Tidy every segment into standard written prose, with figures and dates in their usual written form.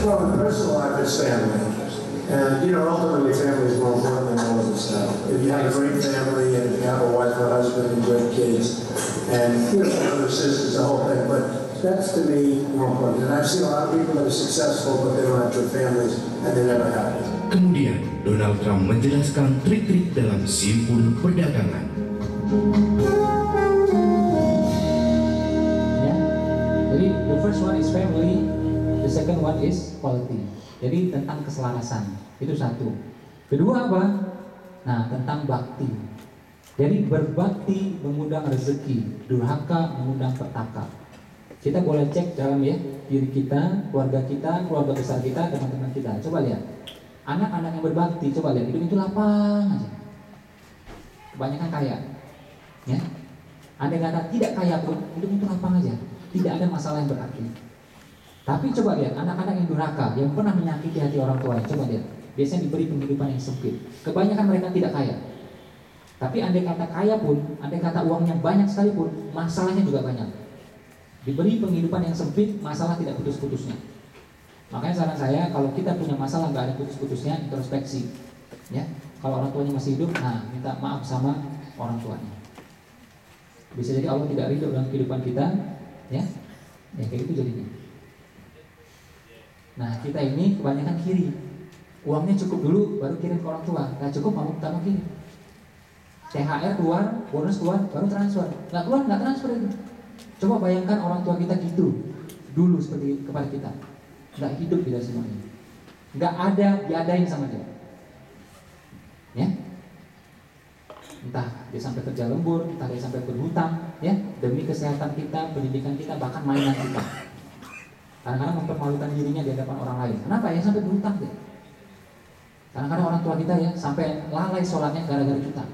Well, in personal life, it's family. And, ultimately, family is more important than all of this stuff. If you have a great family, and if you have a wife or husband and great kids, and, brothers, sisters, the whole thing, but that's, to me, more important. And I've seen a lot of people that are successful, but they don't have good families, and they never have it. Kemudian, Donald Trump menjelaskan trik-trik dalam simpul perdagangan. Ya, jadi the first one is family, the second one is quality. Jadi tentang keselarasan, itu satu. Kedua apa? Nah, tentang bakti. Jadi berbakti mengundang rezeki, durhaka mengundang petaka. Kita boleh cek dalam diri kita, keluarga besar kita, teman-teman kita. Coba lihat, anak-anak yang berbakti, coba lihat hidup itu lapang aja. Kebanyakan kaya, ya. Andai kata tidak kaya pun, hidup itu lapang aja. Tidak ada masalah yang berarti. Tapi coba lihat, anak-anak yang durhaka, yang pernah menyakiti hati orang tuanya, coba lihat, biasanya diberi penghidupan yang sempit. Kebanyakan mereka tidak kaya. Tapi andai kata kaya pun, andai kata uangnya banyak sekalipun, masalahnya juga banyak. Diberi penghidupan yang sempit, masalah tidak putus-putusnya. Makanya saran saya, kalau kita punya masalah nggak ada putus-putusnya, introspeksi. Ya, kalau orang tuanya masih hidup, nah minta maaf sama orang tuanya. Bisa jadi Allah tidak ridho dalam kehidupan kita, ya kayak gitu jadinya. Nah, kita ini kebanyakan kiri. Uangnya cukup dulu, baru kirim ke orang tua. Nggak cukup, mau kirim. THR keluar, bonus keluar, baru transfer. Nggak keluar, nggak transfer itu. Coba bayangkan orang tua kita gitu dulu seperti kepada kita. Nggak hidup tidak semuanya. Nggak ada diadain sama dia. Ya, entah dia sampai kerja lembur, entah dia sampai berhutang, ya demi kesehatan kita, pendidikan kita, bahkan mainan kita. Kadang-kadang mempermalukan dirinya di hadapan orang lain. Kenapa ya sampai berhutang deh? Kadang-kadang orang tua kita ya sampai lalai sholatnya gara-gara kita.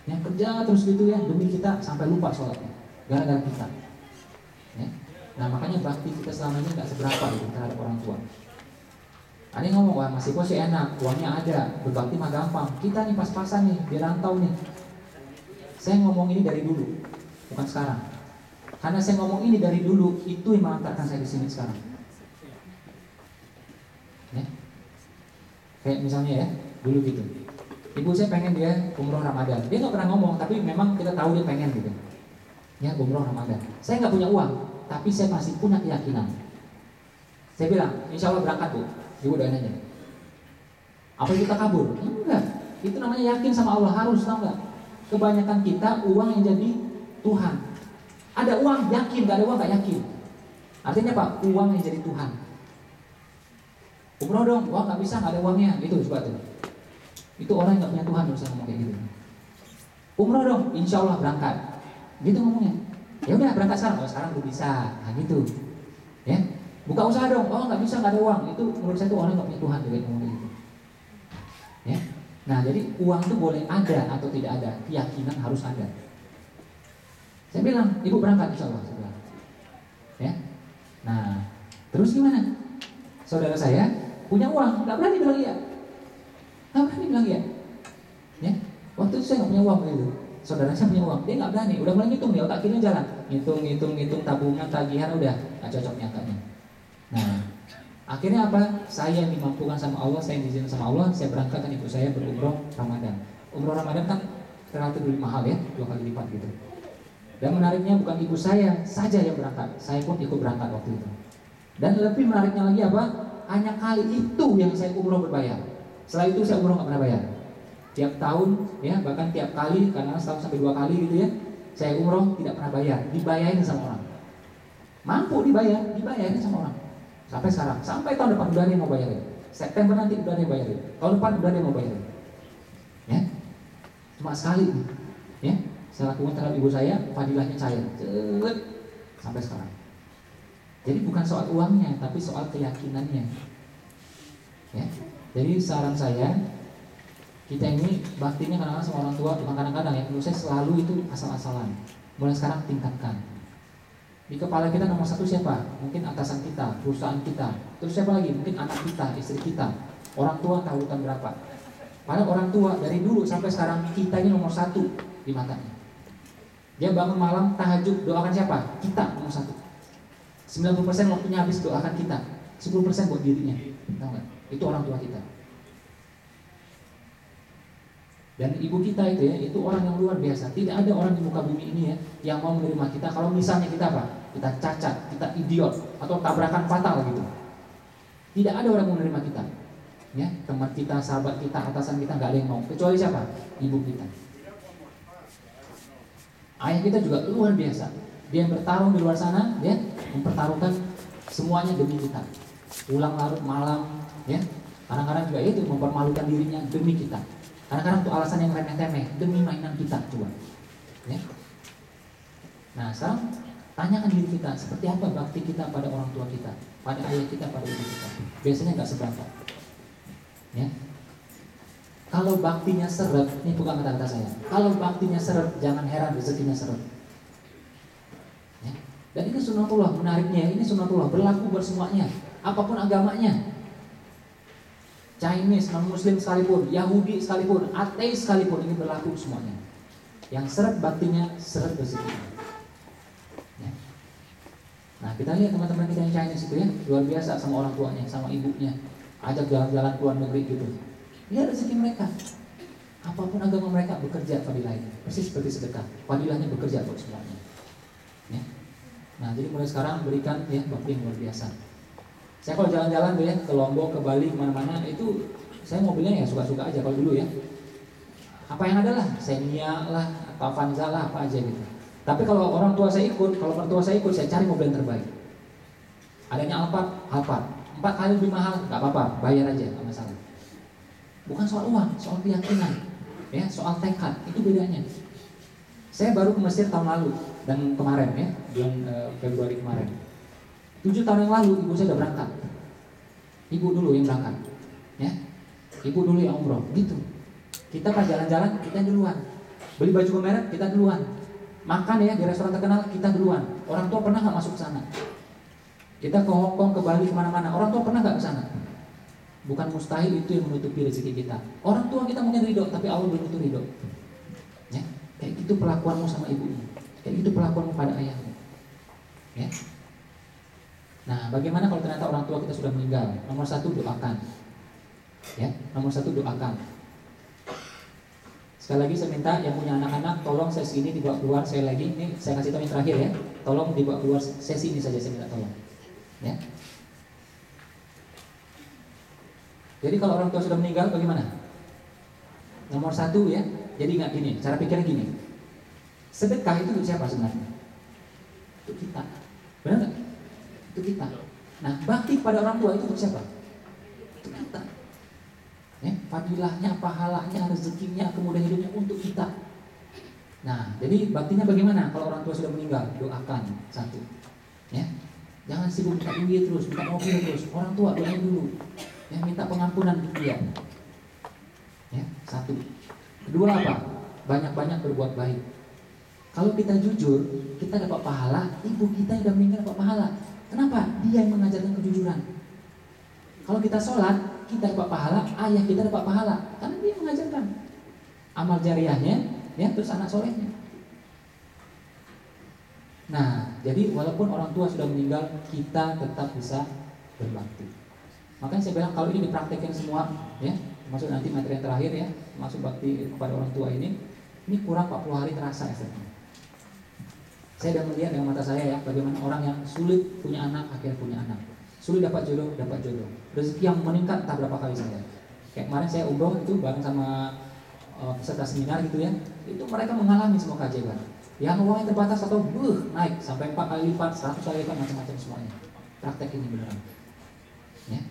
Ya kerja terus gitu ya demi kita sampai lupa sholatnya gara-gara kita. Ya. Nah makanya bakti kita selama ini nggak seberapa gitu terhadap orang tua. Ada yang ngomong, wah masih sih enak, uangnya ada, berbakti mah gampang. Kita nih pas-pasan nih, di rantau nih. Saya ngomong ini dari dulu, bukan sekarang. Karena saya ngomong ini dari dulu, itu yang mengantarkan saya di sini sekarang. Ya. Kayak misalnya ya, dulu gitu. Ibu saya pengen dia umroh Ramadan. Dia nggak pernah ngomong, tapi memang kita tahu dia pengen gitu. Ya umroh Ramadan. Saya nggak punya uang, tapi saya masih punya keyakinan. Saya bilang, insya Allah berangkat bu. Ibu doain aja. Apa kita kabur? Enggak. Itu namanya yakin sama Allah, harus, tahu nggak? Kebanyakan kita uang yang jadi Tuhan. Ada uang yakin, nggak ada uang nggak yakin. Artinya apa? Uang yang jadi Tuhan. Umroh dong, uang nggak bisa, nggak ada uangnya. Itu coba tuh. Itu orang yang nggak punya Tuhan bisa ngomong kayak gitu. Umroh dong, insya Allah berangkat. Gitu ngomongnya. Ya udah berangkat sekarang. Oh sekarang udah bisa. Nah gitu. Ya. Buka usaha dong. Oh nggak bisa, nggak ada uang. Itu menurut saya itu orang nggak punya Tuhan juga ngomong kayak gitu. Ya. Nah jadi uang itu boleh ada atau tidak ada. Keyakinan harus ada. Saya bilang, ibu berangkat insya Allah. Saya bilang. Ya. Nah terus gimana? Saudara saya punya uang, nggak berani bilang iya. Nggak berani bilang iya. Ya. Waktu itu saya nggak punya uang begitu. Saudara saya punya uang, dia nggak berani. Udah mulai ngitung nih, otak kirinya jalan. Ngitung tabungan, tagihan, udah nggak cocok nyatanya. Nah, akhirnya apa? Saya yang dimampukan sama Allah, saya yang diizinkan sama Allah, saya berangkatkan ibu saya berumroh Ramadan. Umroh Ramadan kan relatif lebih mahal ya, 2 kali lipat gitu. Dan menariknya bukan ibu saya saja yang berangkat, saya pun ikut berangkat waktu itu. Dan lebih menariknya lagi apa? Hanya kali itu yang saya umroh berbayar. Setelah itu saya umroh nggak pernah bayar. Tiap tahun, ya bahkan tiap kali, karena setahun sampai 2 kali gitu ya, saya umroh tidak pernah bayar, dibayarin sama orang. Mampu dibayarin sama orang. Sampai sekarang, sampai tahun depan udah ada yang mau bayarin. September nanti udah ada yang bayarin. Tahun depan udah ada yang mau bayarin. Ya, cuma sekali, ya. Saya lakukan terhadap ibu saya, fadilahnya cair, sampai sekarang. Jadi bukan soal uangnya, tapi soal keyakinannya. Ya, jadi saran saya, kita ini baktinya kadang-kadang sama orang tua, bukan kadang-kadang ya. Menurut saya selalu itu asal-asalan. Mulai sekarang tingkatkan. Di kepala kita nomor 1 siapa? Mungkin atasan kita, perusahaan kita. Terus siapa lagi? Mungkin anak kita, istri kita. Orang tua tahu urutan berapa. Padahal orang tua dari dulu sampai sekarang kita ini nomor 1 di matanya. Dia bangun malam tahajud, doakan siapa? Kita nomor satu. 90% waktunya habis doakan kita, 10% buat dirinya. Tahu nggak? Itu orang tua kita. Dan ibu kita itu ya, itu orang yang luar biasa. Tidak ada orang di muka bumi ini ya yang mau menerima kita kalau misalnya kita apa? Kita cacat, kita idiot, atau tabrakan fatal gitu. Tidak ada orang yang mau menerima kita. Ya, teman kita, sahabat kita, atasan kita nggak ada yang mau. Kecuali siapa? Ibu kita. Ayah kita juga luar biasa. Dia bertarung di luar sana, dia mempertaruhkan semuanya demi kita. Pulang larut malam, ya. Kadang-kadang juga itu mempermalukan dirinya demi kita. Kadang-kadang itu alasan yang remeh-temeh demi mainan kita, coba. Ya. Nah, sekarang tanyakan diri kita, seperti apa bakti kita pada orang tua kita, pada ayah kita, pada ibu kita. Biasanya nggak seberapa. Ya. Kalau baktinya seret, ini bukan kata-kata saya. Kalau baktinya seret, jangan heran rezekinya seret. Ya. Dan ini sunatullah, menariknya ini sunatullah berlaku buat semuanya, apapun agamanya. Chinese, non-muslim sekalipun, Yahudi sekalipun, ateis sekalipun, ini berlaku semuanya. Yang seret baktinya, seret rezekinya. Ya. Nah, kita lihat teman-teman kita yang Chinese itu ya, luar biasa sama orang tuanya, sama ibunya. Ajak jalan-jalan ke luar negeri gitu. Lihat rezeki mereka. Apapun agama mereka bekerja fadilahnya, persis seperti sedekah. Fadilahnya bekerja buat semuanya. Ya. Nah, jadi mulai sekarang berikan ya bakti yang luar biasa. Saya kalau jalan-jalan tuh ya ke Lombok, ke Bali, kemana-mana itu saya mobilnya ya suka-suka aja kalau dulu ya. Apa yang ada lah, Xenia lah, atau Avanza lah, apa aja gitu. Tapi kalau orang tua saya ikut, kalau mertua saya ikut, saya cari mobil yang terbaik. Adanya Alphard, 4 kali lebih mahal, nggak apa-apa, bayar aja, nggak masalah. Bukan soal uang, soal keyakinan, ya, soal tekad, itu bedanya. Saya baru ke Mesir tahun lalu dan kemarin ya, bulan Februari kemarin. 7 tahun yang lalu ibu saya udah berangkat. Ibu dulu yang berangkat, ya. Ibu dulu yang umroh, gitu. Kita pas jalan-jalan kita duluan. Beli baju merek kita duluan. Makan ya di restoran terkenal kita duluan. Orang tua pernah nggak masuk ke sana? Kita ke Hong Kong, ke Bali, kemana-mana. Orang tua pernah nggak ke sana? Bukan mustahil itu yang menutupi rezeki kita. Orang tua kita mungkin ridho, tapi Allah belum tentu ridho. Ya, kayak gitu perlakuanmu sama ibumu. Kayak gitu perlakuanmu pada ayahmu. Ya. Nah, bagaimana kalau ternyata orang tua kita sudah meninggal? Nomor 1 doakan. Ya, nomor 1 doakan. Sekali lagi saya minta yang punya anak-anak, tolong sesi ini dibawa keluar. Saya lagi, ini saya kasih tahu yang terakhir ya. Tolong dibawa keluar sesi ini saja, saya minta tolong. Ya. Jadi kalau orang tua sudah meninggal bagaimana? Nomor 1 ya. Jadi nggak gini, cara pikirnya gini. Sedekah itu untuk siapa sebenarnya? Untuk kita. Benar nggak? Untuk kita. Nah, bakti pada orang tua itu untuk siapa? Untuk kita. Ya, fadilahnya, pahalanya, rezekinya, kemudahan hidupnya untuk kita. Nah, jadi baktinya bagaimana? Kalau orang tua sudah meninggal, doakan 1. Ya, jangan sibuk minta duit terus, minta mobil terus. Orang tua doain dulu. Ya, minta pengampunan untuk dia. Ya, 1. Kedua apa? Banyak-banyak berbuat baik. Kalau kita jujur, kita dapat pahala. Ibu kita yang sudah meninggal dapat pahala. Kenapa? Dia yang mengajarkan kejujuran. Kalau kita sholat, kita dapat pahala. Ayah kita dapat pahala, karena dia mengajarkan. Amal jariahnya, ya, terus anak solehnya. Nah, jadi walaupun orang tua sudah meninggal, kita tetap bisa berbakti. Makanya saya bilang kalau ini dipraktekkan semua, ya, masuk nanti materi yang terakhir ya, masuk bakti kepada orang tua ini kurang 40 hari terasa efeknya. Saya sudah melihat dengan mata saya ya, bagaimana orang yang sulit punya anak, akhirnya punya anak. Sulit dapat jodoh, dapat jodoh. Rezeki yang meningkat entah berapa kali saja. Kayak kemarin saya umroh itu bareng sama peserta seminar gitu ya, itu mereka mengalami semua keajaiban. Yang uangnya terbatas atau naik sampai 4 kali lipat, 100 kali lipat, macam-macam semuanya. Praktek ini beneran. Ya.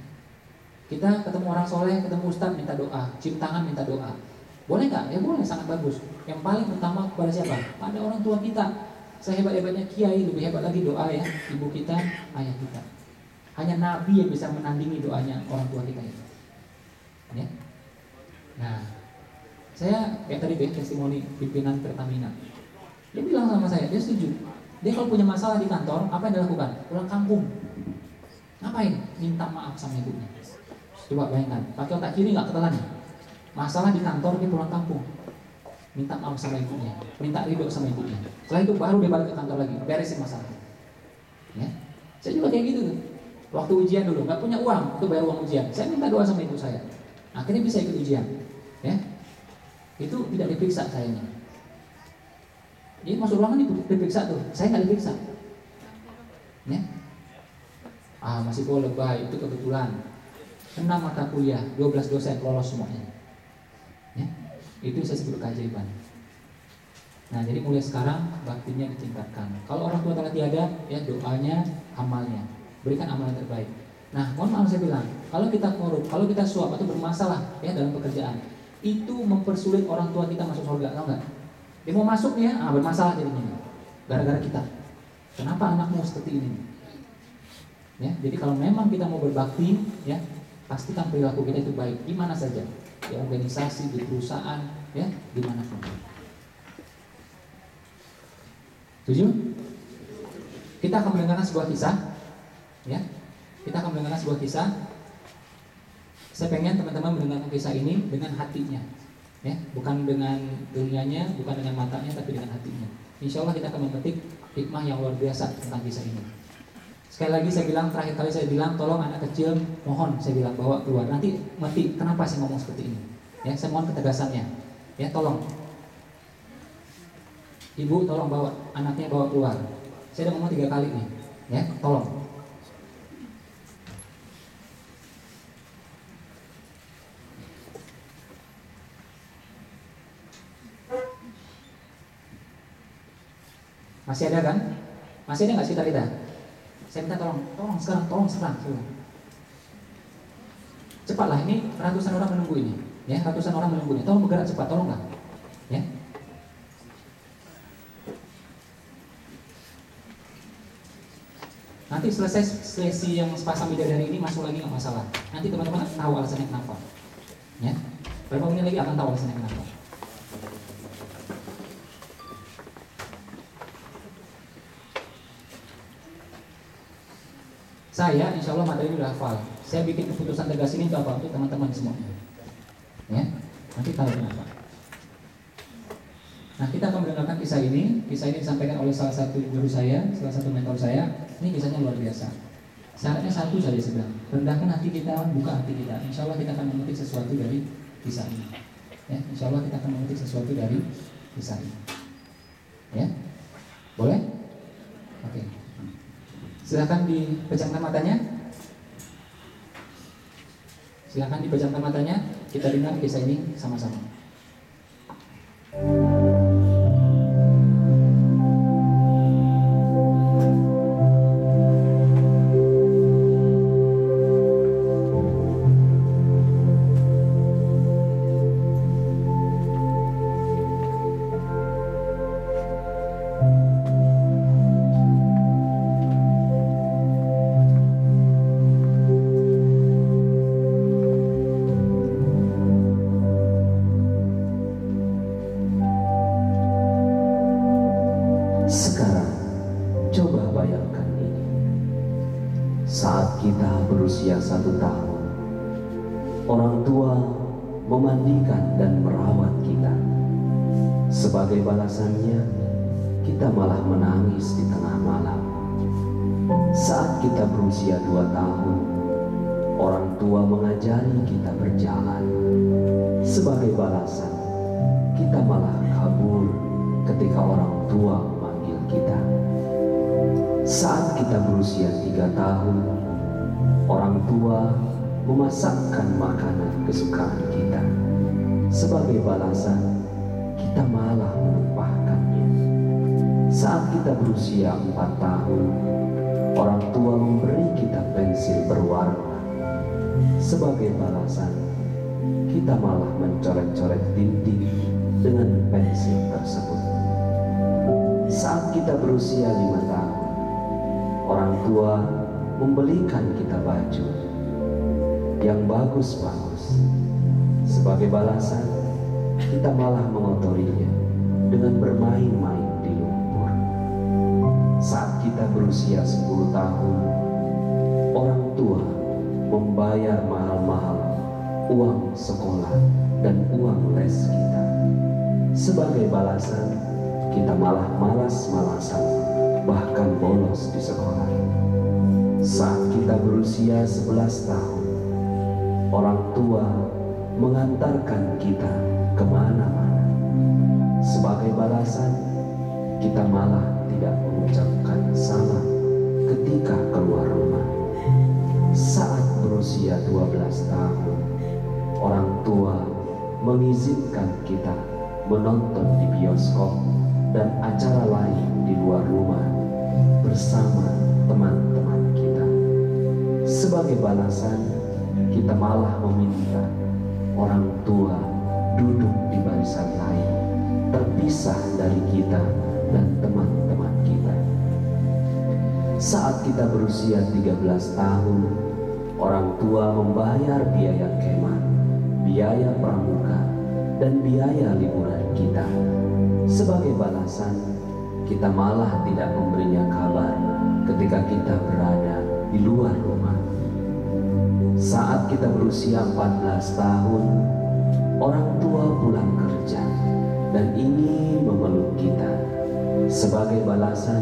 Kita ketemu orang soleh, ketemu ustadz minta doa, cium tangan minta doa. Boleh nggak? Ya boleh, sangat bagus. Yang paling utama kepada siapa? Pada orang tua kita. Sehebat-hebatnya kiai, lebih hebat lagi doa ya, ibu kita, ayah kita. Hanya Nabi yang bisa menandingi doanya orang tua kita itu. Ya. Nah, saya kayak tadi testimoni pimpinan Pertamina. Dia bilang sama saya, dia setuju. Dia kalau punya masalah di kantor, apa yang dia lakukan? Pulang kampung. Ngapain? Minta maaf sama ibunya. Coba bayangkan, pakai otak kiri nggak ketelan ya? Masalah di kantor, dia pulang kampung. minta maaf sama ibunya, minta ridho sama ibunya. Setelah itu baru dia balik ke kantor lagi, beresin masalah. Ya, saya juga kayak gitu tuh. Waktu ujian dulu, nggak punya uang untuk bayar uang ujian, saya minta doa sama ibu saya. Akhirnya bisa ikut ujian. Ya, itu tidak diperiksa sayanya. Jadi masuk ruangan itu diperiksa tuh, saya nggak diperiksa. Ya, masih boleh lebay, itu kebetulan. 6 mata kuliah, 12 dosen lolos semuanya. Ya, itu saya sebut keajaiban. Nah, jadi mulai sekarang baktinya ditingkatkan. Kalau orang tua telah tiada, ya doanya, amalnya, berikan amal yang terbaik. Nah, mohon maaf saya bilang, kalau kita korup, kalau kita suap atau bermasalah ya dalam pekerjaan, itu mempersulit orang tua kita masuk surga, tahu nggak? Dia mau masuk nih ya, bermasalah jadinya, gara-gara kita. Kenapa anakmu seperti ini? Ya, jadi kalau memang kita mau berbakti, ya pastikan perilaku kita itu baik, di mana saja, di organisasi, di perusahaan, ya dimanapun. Setuju? Kita akan mendengarkan sebuah kisah, ya. Kita akan mendengarkan sebuah kisah. Saya pengen teman-teman mendengarkan kisah ini dengan hatinya, ya, bukan dengan dunianya, bukan dengan matanya, tapi dengan hatinya. Insya Allah kita akan memetik hikmah yang luar biasa tentang kisah ini. Sekali lagi saya bilang, terakhir kali saya bilang, tolong anak kecil, mohon saya bilang bawa keluar. Nanti mati, kenapa saya ngomong seperti ini? Ya, saya mohon ketegasannya. Ya, tolong. Ibu tolong bawa anaknya bawa keluar. Saya udah ngomong 3 kali nih. Ya, tolong. Masih ada kan? Masih ada nggak sekitar kita? Saya minta tolong sekarang, tolong sekarang. Cepatlah, ini ratusan orang menunggu ini. Ya, ratusan orang menunggu ini. Tolong bergerak cepat, tolonglah. Ya. Nanti selesai sesi yang sepasang bidadari ini masuk lagi nggak masalah. Nanti teman-teman akan tahu alasannya kenapa. Ya. Berapa menit lagi akan tahu alasannya kenapa. Saya insya Allah materi udah hafal. Saya bikin keputusan tegas ini untuk apa? Untuk teman-teman semuanya. Ya, nanti tahu kenapa. Nah, kita akan mendengarkan kisah ini. Kisah ini disampaikan oleh salah satu guru saya, salah satu mentor saya. Ini kisahnya luar biasa. Syaratnya satu saja sedang. Rendahkan hati kita, buka hati kita. Insya Allah kita akan memetik sesuatu dari kisah ini. Ya, insya Allah kita akan memetik sesuatu dari kisah ini. Ya, boleh? Oke. Silakan dipejamkan matanya. Silakan dipejamkan matanya. Kita dengar kisah ini sama-sama. berusia 1 tahun. Orang tua memandikan dan merawat kita. Sebagai balasannya, kita malah menangis di tengah malam. Saat kita berusia 2 tahun, orang tua mengajari kita berjalan. Sebagai balasan, kita malah kabur ketika orang tua memanggil kita. Saat kita berusia 3 tahun, orang tua memasakkan makanan kesukaan kita. Sebagai balasan, kita malah melupakannya. Saat kita berusia 4 tahun, orang tua memberi kita pensil berwarna. Sebagai balasan, kita malah mencoret-coret dinding dengan pensil tersebut. Saat kita berusia 5 tahun, orang tua membelikan kita baju yang bagus-bagus. Sebagai balasan, kita malah mengotorinya dengan bermain-main di lumpur. Saat kita berusia 10 tahun, orang tua membayar mahal-mahal uang sekolah dan uang les kita. Sebagai balasan, kita malah malas-malasan, bahkan bolos di sekolah. Saat kita berusia 11 tahun, orang tua mengantarkan kita kemana-mana. Sebagai balasan, kita malah tidak mengucapkan salam ketika keluar rumah. Saat berusia 12 tahun, orang tua mengizinkan kita menonton di bioskop dan acara lain di luar rumah bersama teman-teman kita. Sebagai balasan, kita malah meminta orang tua duduk di barisan lain, terpisah dari kita dan teman-teman kita. Saat kita berusia 13 tahun, orang tua membayar biaya kemah, biaya pramuka, dan biaya liburan kita. Sebagai balasan, kita malah tidak memberinya kabar ketika kita berada di luar rumah. Saat kita berusia 14 tahun, orang tua pulang kerja dan ingin memeluk kita. Sebagai balasan,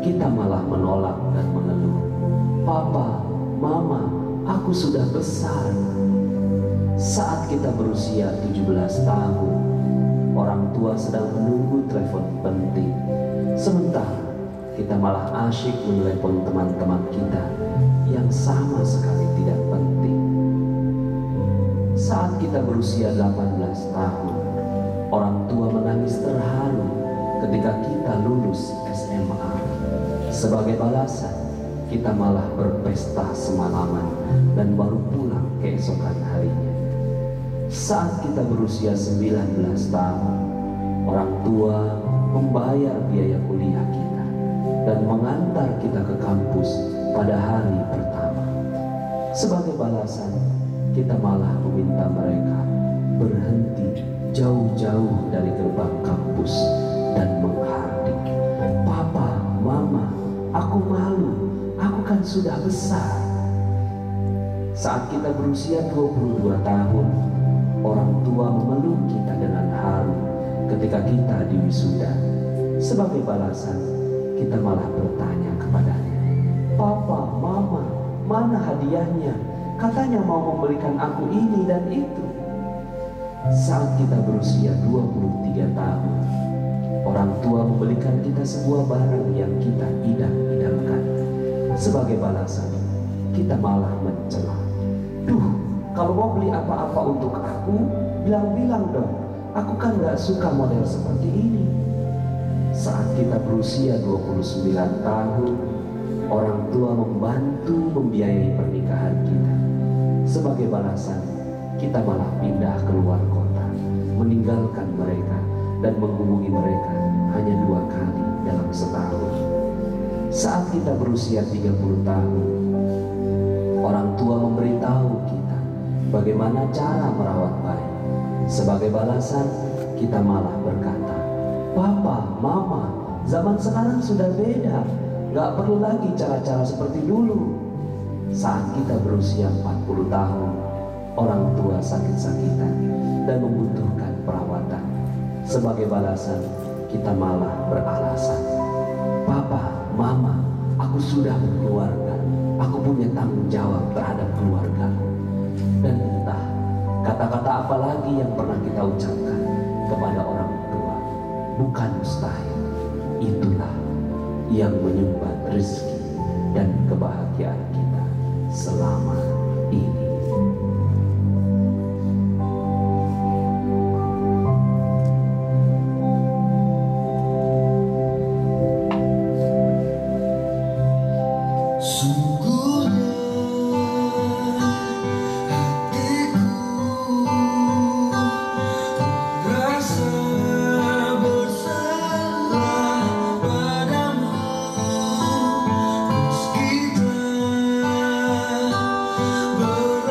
kita malah menolak dan mengeluh. Papa, mama, aku sudah besar. Saat kita berusia 17 tahun, orang tua sedang menunggu telepon penting. Sementara kita malah asyik menelepon teman-teman kita yang sama sekali tidak penting. Saat kita berusia 18 tahun, orang tua menangis terharu ketika kita lulus SMA. Sebagai balasan, kita malah berpesta semalaman dan baru pulang keesokan harinya. Saat kita berusia 19 tahun, orang tua membayar biaya kuliah kita dan mengantar kita ke kampus pada hari pertama. Sebagai balasan, kita malah meminta mereka berhenti jauh-jauh dari gerbang kampus dan menghardik. Papa, mama, aku malu, aku kan sudah besar. Saat kita berusia 22 tahun, orang tua memeluk kita dengan haru ketika kita di wisuda. Sebagai balasan, kita malah bertanya kepadanya, Papa, mama, mana hadiahnya? Katanya mau memberikan aku ini dan itu. Saat kita berusia 23 tahun, orang tua membelikan kita sebuah barang yang kita idam-idamkan. Sebagai balasan, kita malah mencela. Duh, kalau mau beli apa-apa untuk aku, bilang-bilang dong. Aku kan gak suka model seperti ini. Saat kita berusia 29 tahun, orang tua membantu membiayai pernikahan kita. Sebagai balasan, kita malah pindah keluar kota, meninggalkan mereka dan menghubungi mereka hanya 2 kali dalam setahun. Saat kita berusia 30 tahun, orang tua memberitahu kita bagaimana cara merawat bayi. Sebagai balasan, kita malah berkata, Papa, mama, zaman sekarang sudah beda, gak perlu lagi cara-cara seperti dulu. Saat kita berusia 40 tahun, orang tua sakit-sakitan dan membutuhkan perawatan. Sebagai balasan, kita malah beralasan, Papa, mama, aku sudah berkeluarga, aku punya tanggung jawab terhadap keluargaku. Dan entah kata-kata apa lagi yang pernah kita ucapkan kepada orang tua, bukan mustahil. Itulah yang menyumbat rezeki dan kebahagiaan kita selama ini. But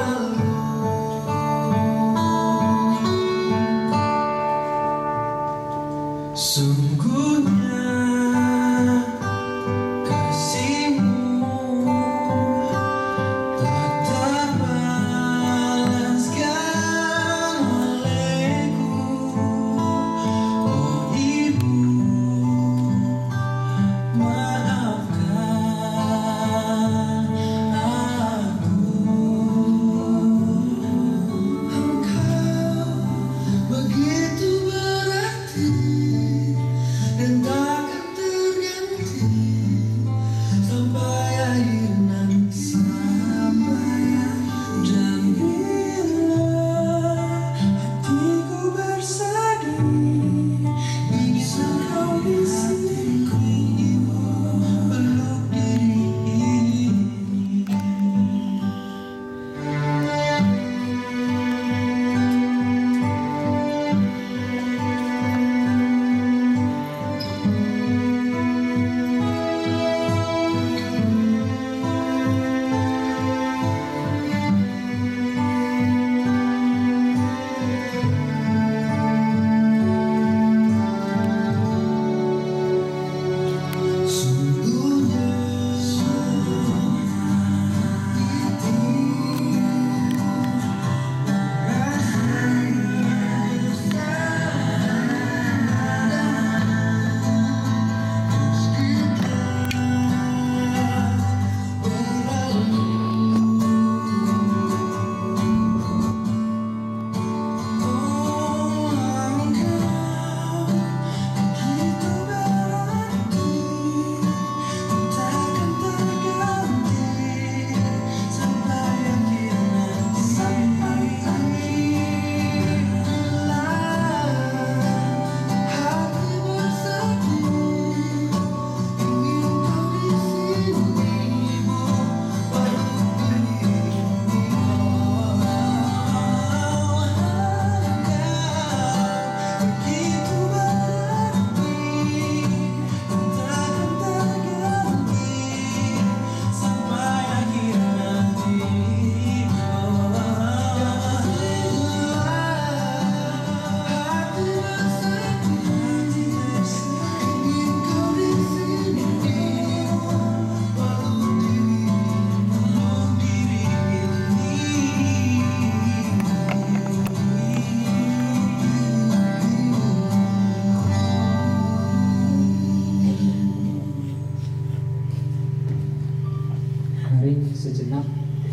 sejenak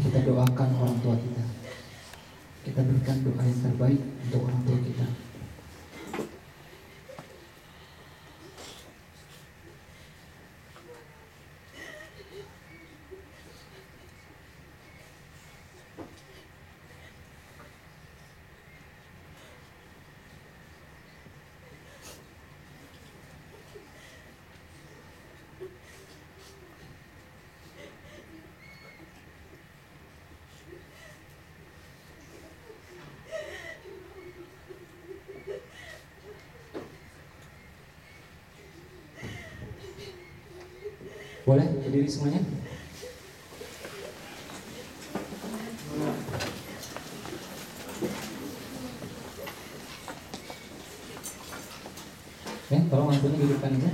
kita doakan orang tua kita. Kita berikan doa yang terbaik untuk orang tua kita. Boleh berdiri semuanya? Ya, tolong lampunya hidupkan aja.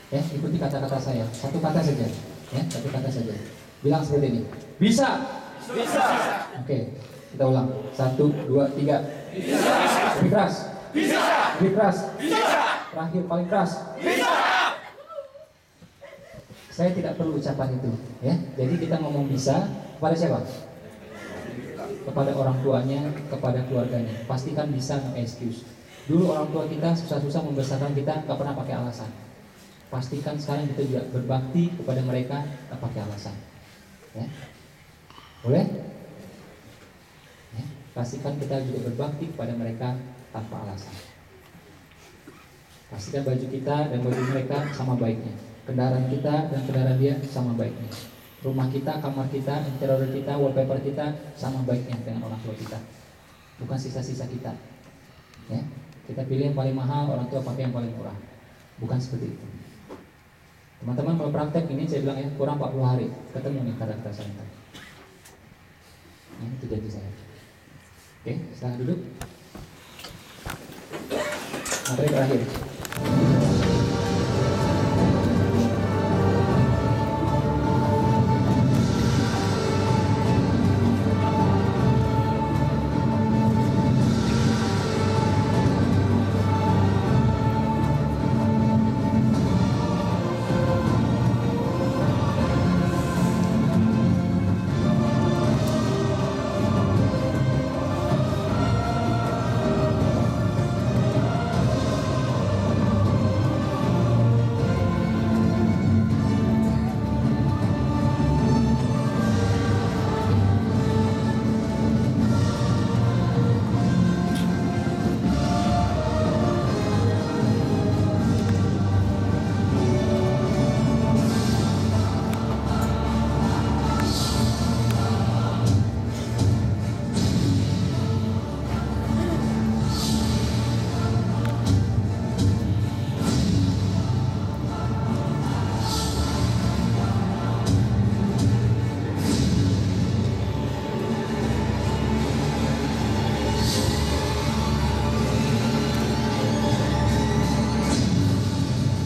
Ya, ikuti kata-kata saya. Satu kata saja. Ya, satu kata saja. Bilang seperti ini. Bisa. Bisa. Oke, kita ulang. 1, 2, 3. Bisa. Lebih keras. Bisa. Lebih keras. Bisa. Terakhir paling keras. Bisa. Saya tidak perlu ucapan itu, ya. Jadi kita ngomong bisa kepada siapa? Kepada orang tuanya, kepada keluarganya. Pastikan bisa, no excuse. Dulu orang tua kita susah-susah membesarkan kita, nggak pernah pakai alasan. Pastikan sekarang kita juga berbakti kepada mereka, nggak pakai alasan. Ya. Boleh? Ya. Pastikan kita juga berbakti kepada mereka tanpa alasan. Pastikan baju kita dan baju mereka sama baiknya. Kendaraan kita dan kendaraan dia sama baiknya. Rumah kita, kamar kita, interior kita, wallpaper kita sama baiknya dengan orang tua kita. Bukan sisa-sisa kita. Ya, kita pilih yang paling mahal, orang tua pakai yang paling murah. Bukan seperti itu. Teman-teman kalau praktek ini saya bilang ya kurang 40 hari ketemu nih kata-kata saya. Nah, itu janji saya. Oke, silahkan duduk. Materi terakhir.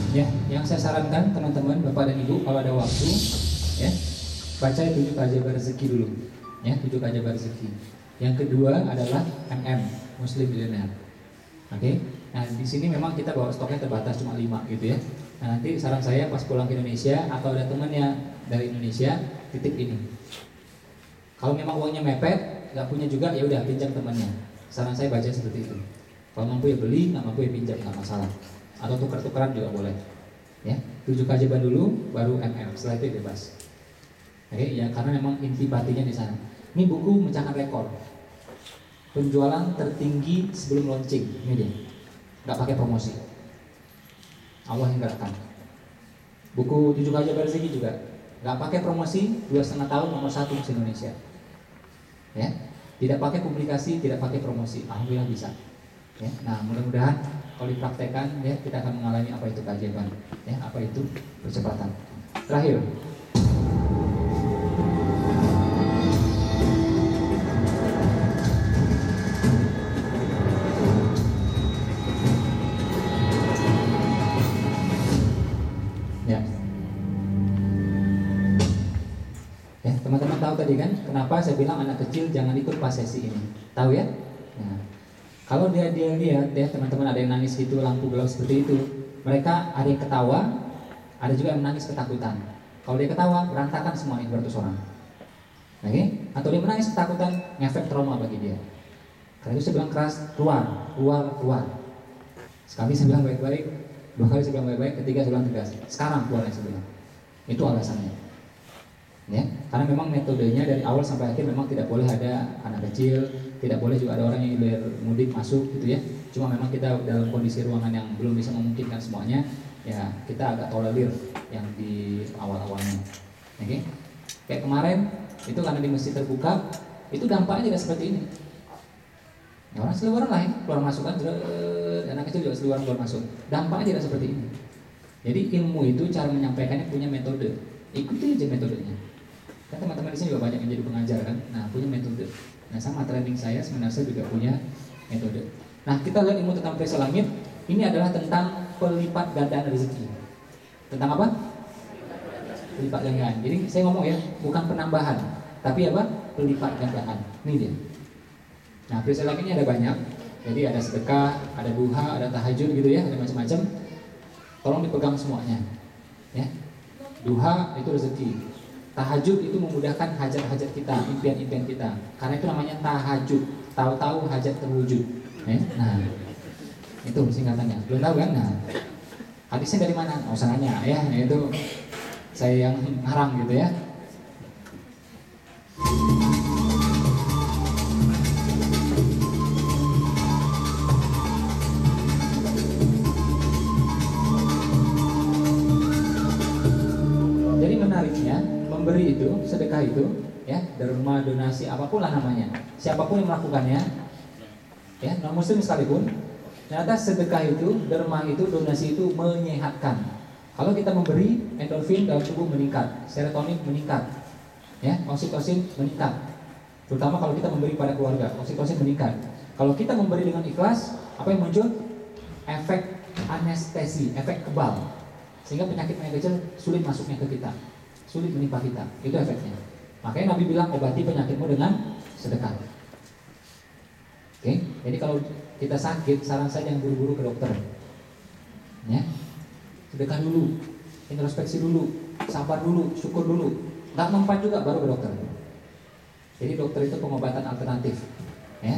Ya, yang saya sarankan teman-teman, Bapak dan Ibu, kalau ada waktu, ya, baca 7 keajaiban rezeki dulu, ya, 7 keajaiban rezeki. Yang kedua adalah MM, Muslim Millionaire. Oke, nah di sini memang kita bawa stoknya terbatas cuma 5 gitu ya. Nah nanti saran saya pas pulang ke Indonesia atau ada temannya dari Indonesia, titip ini. Kalau memang uangnya mepet, nggak punya juga, ya udah pinjam temannya. Saran saya baca seperti itu. Kalau mampu ya beli, nggak mampu ya pinjam, nggak masalah. Atau tukar-tukaran juga boleh. Ya, 7 keajaiban dulu, baru MM. Setelah itu bebas. Oke, ya karena memang inti batinya di sana. Ini buku memecahkan rekor. Penjualan tertinggi sebelum launching. Ini dia. Nggak pakai promosi. Allah yang gerakkan. Buku 7 keajaiban rezeki juga nggak pakai promosi, 2,5 tahun nomor 1 di Indonesia. Ya, tidak pakai publikasi, tidak pakai promosi. Alhamdulillah bisa. Ya, nah mudah-mudahan kalau dipraktekkan ya kita akan mengalami apa itu keajaiban, ya apa itu percepatan. Terakhir, ya, ya teman-teman tahu tadi kan kenapa saya bilang anak kecil jangan ikut pas sesi ini, tahu ya? Nah, kalau dia lihat ya teman-teman ada yang nangis gitu, lampu gelap seperti itu, mereka ada yang ketawa, ada juga yang menangis ketakutan. Kalau dia ketawa, berantakan semuanya 200 orang. Oke? Atau dia menangis ketakutan, ngefek trauma bagi dia. Karena itu saya bilang keras, keluar, keluar, keluar. Sekali saya bilang baik-baik, 2 kali saya bilang baik-baik, ketiga saya bilang tegas. Sekarang keluar yang saya bilang. Itu alasannya. Ya, karena memang metodenya dari awal sampai akhir memang tidak boleh ada anak kecil, tidak boleh juga ada orang yang hilir mudik masuk gitu ya. Cuma memang kita dalam kondisi ruangan yang belum bisa memungkinkan semuanya, ya kita agak tolerir yang di awal-awalnya. Oke? Kayak kemarin itu karena di masjid terbuka, itu dampaknya tidak seperti ini. Ya, orang seliweran lah ya, keluar masuk kan, anak kecil juga seliweran keluar masuk. Dampaknya tidak seperti ini. Jadi ilmu itu cara menyampaikannya punya metode. Ikuti aja metodenya. Kan teman-teman di sini juga banyak yang jadi pengajar kan, nah punya metode. Nah sama training saya sebenarnya juga punya metode. Nah kita lihat ilmu tentang perisai langit, ini adalah tentang pelipat gandaan rezeki. Tentang apa? Pelipat gandaan. Jadi saya ngomong ya, bukan penambahan, tapi apa? Pelipat gandaan. Ini dia. Nah perisai langit ini ada banyak. Jadi ada sedekah, ada duha, ada tahajud gitu ya, ada macam-macam. Tolong dipegang semuanya. Ya. Duha itu rezeki. Tahajud itu memudahkan hajat-hajat kita, impian-impian kita. Karena itu namanya tahajud. Tahu-tahu hajat terwujud. Nah, itu singkatannya. Belum tahu kan? Nah, hadisnya dari mana? Oh, sananya ya. Itu saya yang ngarang gitu ya. Jadi menariknya, memberi itu, sedekah itu, ya, derma, donasi, apapun lah namanya, siapapun yang melakukannya, ya, non muslim sekalipun, ternyata sedekah itu, derma itu, donasi itu menyehatkan. Kalau kita memberi, endorfin dalam tubuh meningkat, serotonin meningkat, ya, oksitosin meningkat. Terutama kalau kita memberi pada keluarga, oksitosin meningkat. Kalau kita memberi dengan ikhlas, apa yang muncul? Efek anestesi, efek kebal, sehingga penyakit-penyakit kecil sulit masuknya ke kita, sulit menimpa kita. Itu efeknya. Makanya Nabi bilang obati penyakitmu dengan sedekah. Oke, jadi kalau kita sakit, saran saya jangan buru-buru ke dokter. Ya, sedekah dulu, introspeksi dulu, sabar dulu, syukur dulu. Nggak mempan juga baru ke dokter. Jadi dokter itu pengobatan alternatif. Ya,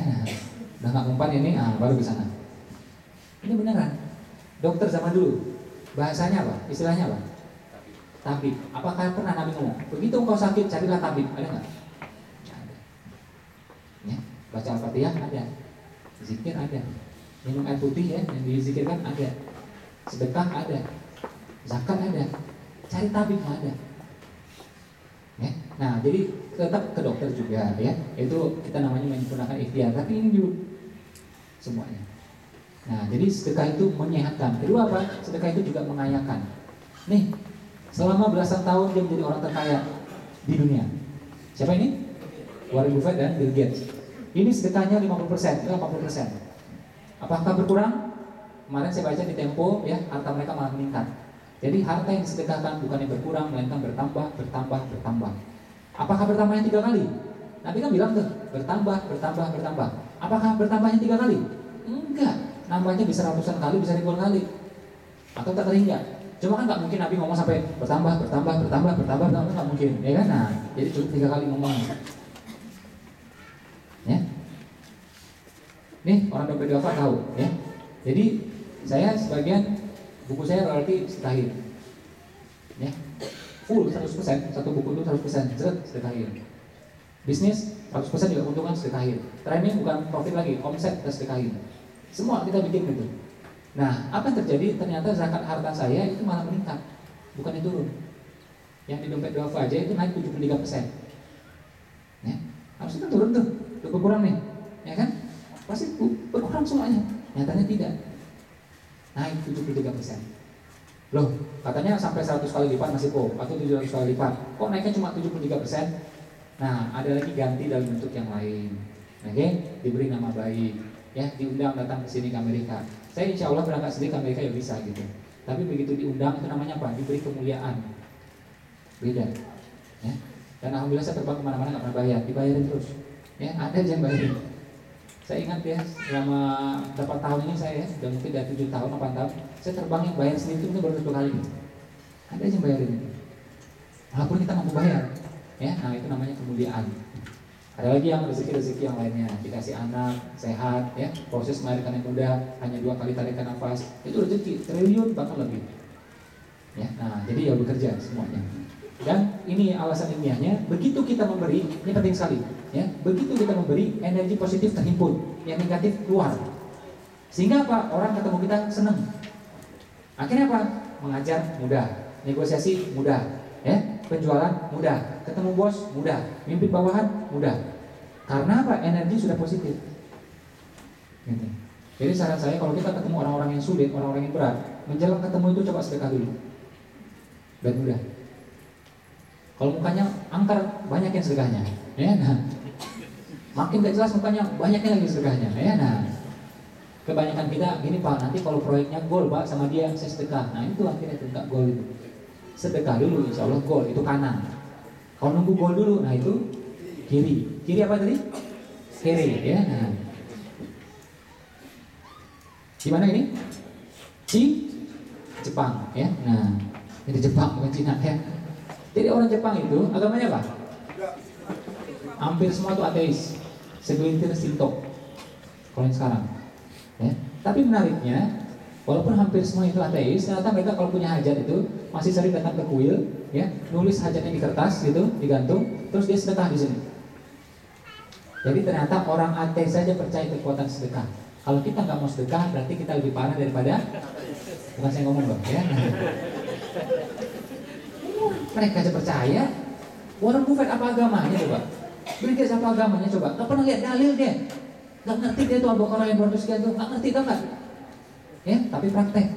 udah nggak mempan ini, baru ke sana. Ini beneran. Dokter zaman dulu, bahasanya apa? Istilahnya apa? Tabib. Apakah pernah Nabi ngomong, begitu engkau sakit carilah tabib? Ada nggak? Nggak ada. Ya, baca Al-Fatihah ada, zikir ada, minum air putih ya yang dizikirkan ada, sedekah ada, zakat ada, cari tabib nggak ada. Ya, nah jadi tetap ke dokter juga ya. Itu kita namanya menyempurnakan ikhtiar. Tapi ini dulu semuanya. Nah, jadi sedekah itu menyehatkan. Kedua apa? Sedekah itu juga mengayakan. Nih, selama belasan tahun dia menjadi orang terkaya di dunia. Siapa ini? Warren Buffett dan Bill Gates. Ini sedekahnya 50%, 80%. Apakah berkurang? Kemarin saya baca di Tempo, ya, harta mereka malah meningkat. Jadi harta yang disedekahkan bukan yang berkurang, melainkan bertambah, bertambah, bertambah. Apakah bertambahnya 3 kali? Nabi kan bilang tuh, bertambah, bertambah, bertambah. Apakah bertambahnya 3 kali? Enggak. Nambahnya bisa ratusan kali, bisa ribuan kali, atau tak terhingga. Cuma kan nggak mungkin Nabi ngomong sampai bertambah, bertambah, bertambah, bertambah, bertambah, nggak mungkin, ya kan? Nah, jadi cukup 3 kali ngomong. Ya, nih orang dompet duafa tahu, ya. Jadi saya sebagian buku saya royalti setahin, ya, full 100%, satu buku itu 100%, sedekahin. Bisnis 100% juga keuntungan sedekahin. Training bukan profit lagi, omset kita sedekahin. Semua kita bikin gitu. Nah, apa yang terjadi? Ternyata zakat harta saya itu malah meningkat, bukannya turun. Yang di dompet duafa aja itu naik 73%. Ya, harusnya turun tuh, berkurang nih, ya kan? Pasti berkurang semuanya. Nyatanya tidak, naik 73%. Loh, katanya sampai 100 kali lipat masih kok, atau 700 kali lipat. Kok naiknya cuma 73%? Nah, ada lagi ganti dalam bentuk yang lain. Oke, diberi nama baik. Ya, diundang datang ke sini ke Amerika. Saya insya Allah berangkat sendiri ke Amerika ya bisa gitu. Tapi begitu diundang itu namanya apa? Diberi kemuliaan. Beda. Ya. Dan alhamdulillah saya terbang kemana-mana nggak pernah bayar, dibayarin terus. Ya, ada aja yang bayarin. Saya ingat ya, selama berapa tahun ini saya ya, sudah mungkin dari 7 tahun, 8 tahun, saya terbang yang bayar sendiri itu mungkin baru 1 kali. Ada aja yang bayarin. walaupun kita mampu bayar. Ya, nah itu namanya kemuliaan. Ada lagi yang rezeki yang lainnya, dikasih anak, sehat, ya, proses melahirkan yang mudah, hanya 2 kali tarikan nafas, itu rezeki triliun bahkan lebih. Ya, nah jadi ya bekerja semuanya. Dan ini alasan ilmiahnya, begitu kita memberi, ini penting sekali, ya, begitu kita memberi, energi positif terhimpun, yang negatif keluar. Sehingga apa? Orang ketemu kita senang. Akhirnya apa? Mengajar mudah, negosiasi mudah, ya, penjualan mudah, ketemu bos mudah, mimpi bawahan mudah. Karena apa? Energi sudah positif. Gitu. Jadi saran saya kalau kita ketemu orang-orang yang sulit, orang-orang yang berat, menjelang ketemu itu coba sedekah dulu. Dan mudah. Kalau mukanya angker, banyakin sedekahnya. Ya, nah. Makin gak jelas mukanya, banyakin lagi sedekahnya. Ya, nah. Kebanyakan kita gini Pak, nanti kalau proyeknya gol Pak sama dia saya sedekah. Nah itu akhirnya itu enggak gol itu. Sedekah dulu, insya Allah gol itu kanan. Kalau nunggu gol dulu, nah itu kiri. Kiri apa tadi? Kiri, ya. Nah. Di mana ini? Di Jepang, ya. Nah, ini Jepang bukan Cina, ya. Jadi orang Jepang itu agamanya apa? Hampir semua itu ateis, segelintir Shinto. Kalau yang sekarang, ya. Tapi menariknya, walaupun hampir semua itu ateis, ternyata mereka kalau punya hajat itu masih sering datang ke kuil, ya, nulis hajatnya di kertas gitu, digantung, terus dia sedekah di sini. Jadi ternyata orang ateis saja percaya kekuatan sedekah. Kalau kita nggak mau sedekah, berarti kita lebih parah daripada, bukan saya ngomong loh, ya. Mereka aja percaya. Warren Buffett apa agamanya coba? Bill Gates apa agamanya coba? Nggak pernah lihat dalil dia, nggak ngerti dia tuh orang yang 200 sekian tuh, nggak ngerti tau nggak? Ya, tapi praktek.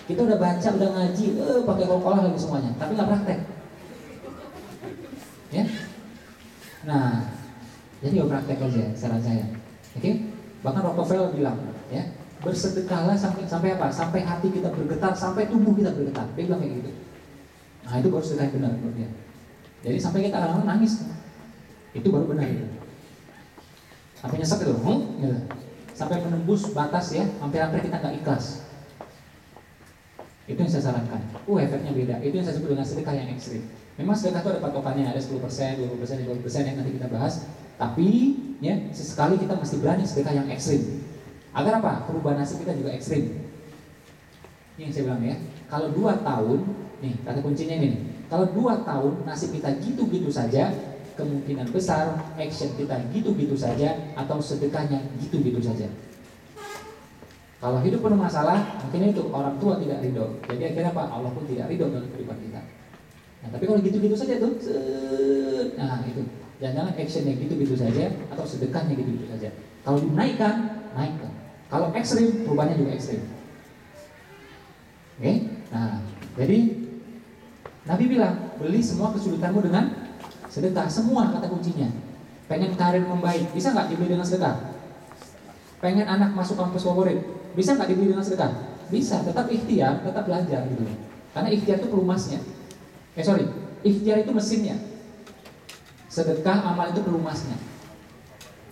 Kita udah baca, udah ngaji, pakai Coca-Cola lagi semuanya, tapi nggak praktek. Ya, nah, jadi ya praktek aja, saran saya. Oke? Bahkan Rockefeller bilang, ya, bersedekahlah sampai apa? Sampai hati kita bergetar, sampai tubuh kita bergetar. Dia bilang kayak gitu. Nah itu baru sedekah yang benar menurut dia. Jadi sampai kita kadang-kadang nangis, itu baru benar itu. Sampai nyesek itu, gitu. Sampai menembus batas ya, hampir-hampir kita nggak ikhlas. Itu yang saya sarankan. Efeknya beda. Itu yang saya sebut dengan sedekah yang ekstrim. Memang sedekah itu ada patokannya, ada 10%, 20%, 50% yang nanti kita bahas. Tapi ya sesekali kita mesti berani sedekah yang ekstrim. Agar apa? Perubahan nasib kita juga ekstrim. Ini yang saya bilang ya. Kalau 2 tahun, nih kata kuncinya ini. Kalau 2 tahun nasib kita gitu-gitu saja, kemungkinan besar action kita gitu-gitu saja atau sedekahnya gitu-gitu saja. Kalau hidup penuh masalah, mungkin itu orang tua tidak ridho. Jadi akhirnya apa? Allah pun tidak ridho dalam kehidupan kita. Nah, tapi kalau gitu-gitu saja tuh, nah itu. Jangan-jangan actionnya gitu-gitu saja atau sedekahnya gitu-gitu saja. Kalau dinaikkan, naikkan. Kalau ekstrim, perubahannya juga ekstrim. Oke? Nah, jadi Nabi bilang, beli semua kesulitanmu dengan sedekah. Semua kata kuncinya. Pengen karir membaik, bisa nggak dibeli dengan sedekah? Pengen anak masuk kampus favorit, bisa nggak dibeli dengan sedekah? Bisa, tetap ikhtiar, tetap belajar gitu. Karena ikhtiar itu pelumasnya. Ikhtiar itu mesinnya. Sedekah amal itu pelumasnya.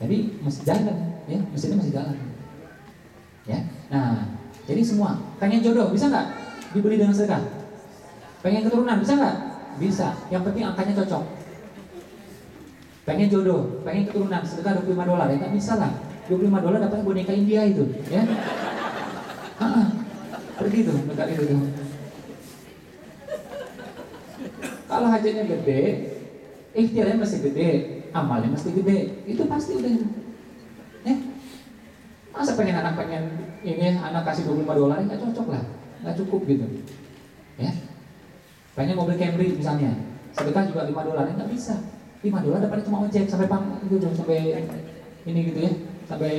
Jadi masih jalan, ya, mesinnya masih jalan. Ya, nah, jadi semua pengen jodoh bisa nggak dibeli dengan sedekah? Pengen keturunan bisa nggak? Bisa. Yang penting angkanya cocok. Pengen jodoh, pengen keturunan, sedekah $25 ya nggak bisa lah. $25 dapatnya boneka India itu, ya. Pergi tuh, dekat itu tuh. Kalau hajatnya gede, ikhtiarnya mesti gede, amalnya mesti gede, itu pasti udah. Ya. Masa pengen anak kasih $25 nggak cocok lah, nggak cukup gitu. Ya. Pengen mobil Camry misalnya, sedekah juga $5 nggak bisa. $5 dapatnya cuma ojek sampai sampai ini gitu ya, sampai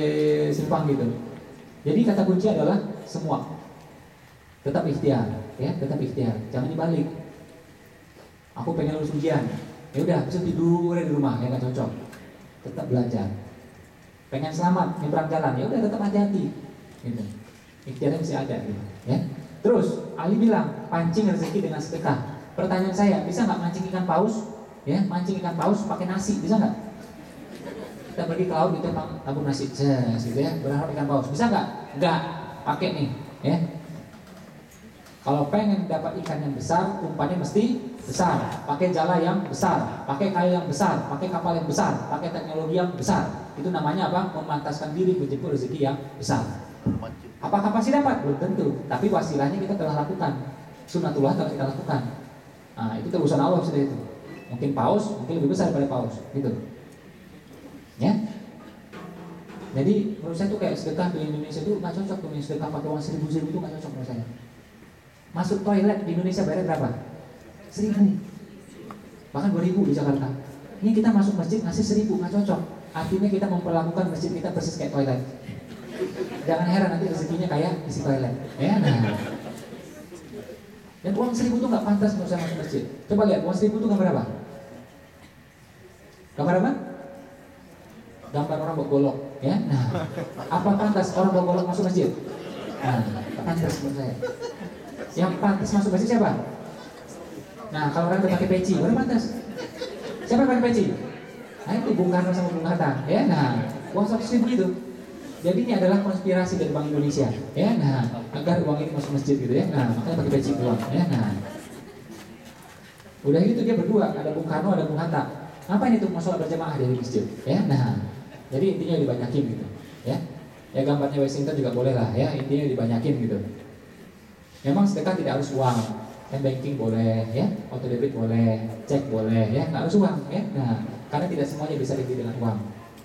simpang gitu. Jadi kata kunci adalah semua tetap ikhtiar, ya, tetap ikhtiar, jangan dibalik. Aku pengen lulus ujian, ya udah bisa tidur di rumah, ya nggak cocok. Tetap belajar. Pengen selamat nyebrang jalan, ya udah tetap hati-hati. Gitu. Ikhtiarnya masih ada, gitu. Ya. Terus Ali bilang pancing rezeki dengan sedekah. Pertanyaan saya, bisa nggak mancing ikan paus? Ya, mancing ikan paus pakai nasi, bisa nggak? Kita pergi ke laut gitu, tabur nasi, gitu ya, berharap ikan paus, bisa nggak? Nggak, pakai nih, ya. Kalau pengen dapat ikan yang besar, umpannya mesti besar. Pakai jala yang besar, pakai kayu yang besar, pakai kapal yang besar, pakai teknologi yang besar. Itu namanya apa? Memantaskan diri menjemput rezeki yang besar. Apakah pasti dapat? Belum tentu. Tapi wasilahnya kita telah lakukan. Sunatullah telah kita lakukan. Nah, itu terusan Allah sudah itu. Mungkin paus, mungkin lebih besar daripada paus, gitu. Ya. Jadi menurut saya tuh kayak sedekah di Indonesia itu nggak cocok tuh, sedekah pakai uang 1.000 itu nggak cocok menurut saya. Masuk toilet di Indonesia bayar berapa? 1.000, bahkan 2.000 di Jakarta. Ini kita masuk masjid ngasih 1.000, nggak cocok. Artinya kita memperlakukan masjid kita persis kayak toilet. Jangan heran nanti rezekinya kayak isi toilet. Ya, nah. Dan uang 1.000 itu nggak pantas menurut saya masuk masjid. Coba lihat uang 1.000 itu gambar apa? Gambar apa? Gambar orang bawa golok. Ya, nah. Apa pantas orang bawa golok masuk masjid? Nah, pantas menurut saya. Yang pantas masuk masjid siapa? Nah, kalau orang udah pakai peci, baru pantas. Siapa yang pakai peci? Nah, itu Bung Karno sama Bung Hatta. Ya, nah, uang 100.000 itu. Jadi ini adalah konspirasi dari Bank Indonesia. Ya, nah, agar uang ini masuk masjid gitu ya. Nah, makanya pakai peci uang. Ya, nah. Udah gitu dia berdua, ada Bung Karno, ada Bung Hatta. Ngapain itu mau sholat berjamaah dari masjid? Ya, nah. Jadi intinya dibanyakin gitu. Ya. Ya gambarnya Washington juga boleh lah ya, intinya dibanyakin gitu. Memang sedekah tidak harus uang, banking boleh, ya, auto debit boleh, cek boleh, ya, nggak harus uang, ya. Nah, karena tidak semuanya bisa dibeli dengan uang.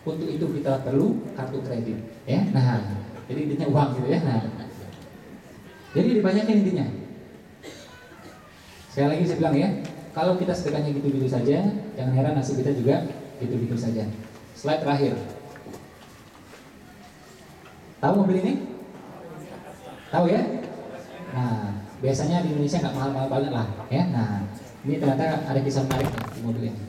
Untuk itu kita perlu kartu kredit, ya. Nah, jadi intinya uang gitu ya. Nah, jadi dibanyakin intinya. Sekali lagi saya bilang ya, kalau kita sedekahnya gitu-gitu saja, jangan heran nasib kita juga gitu-gitu saja. Slide terakhir. Tahu mobil ini? Tahu ya? Nah, biasanya di Indonesia nggak mahal-mahal banget lah, ya. Nah, ini ternyata ada kisah menarik nih di mobil ini.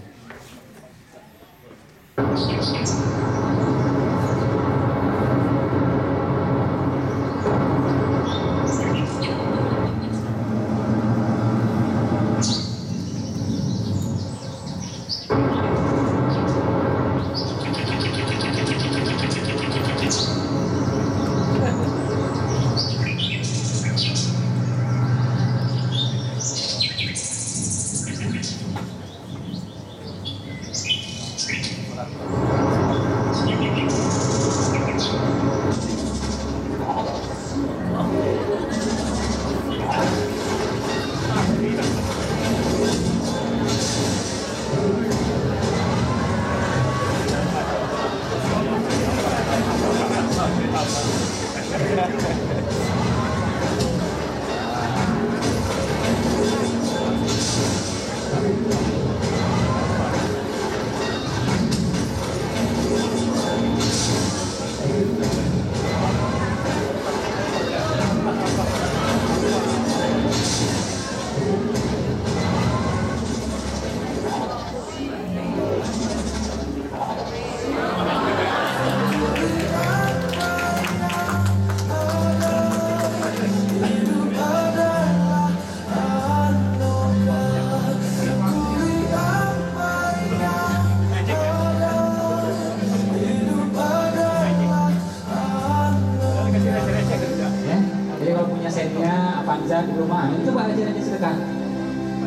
Avanza di rumah, itu coba aja sedekah.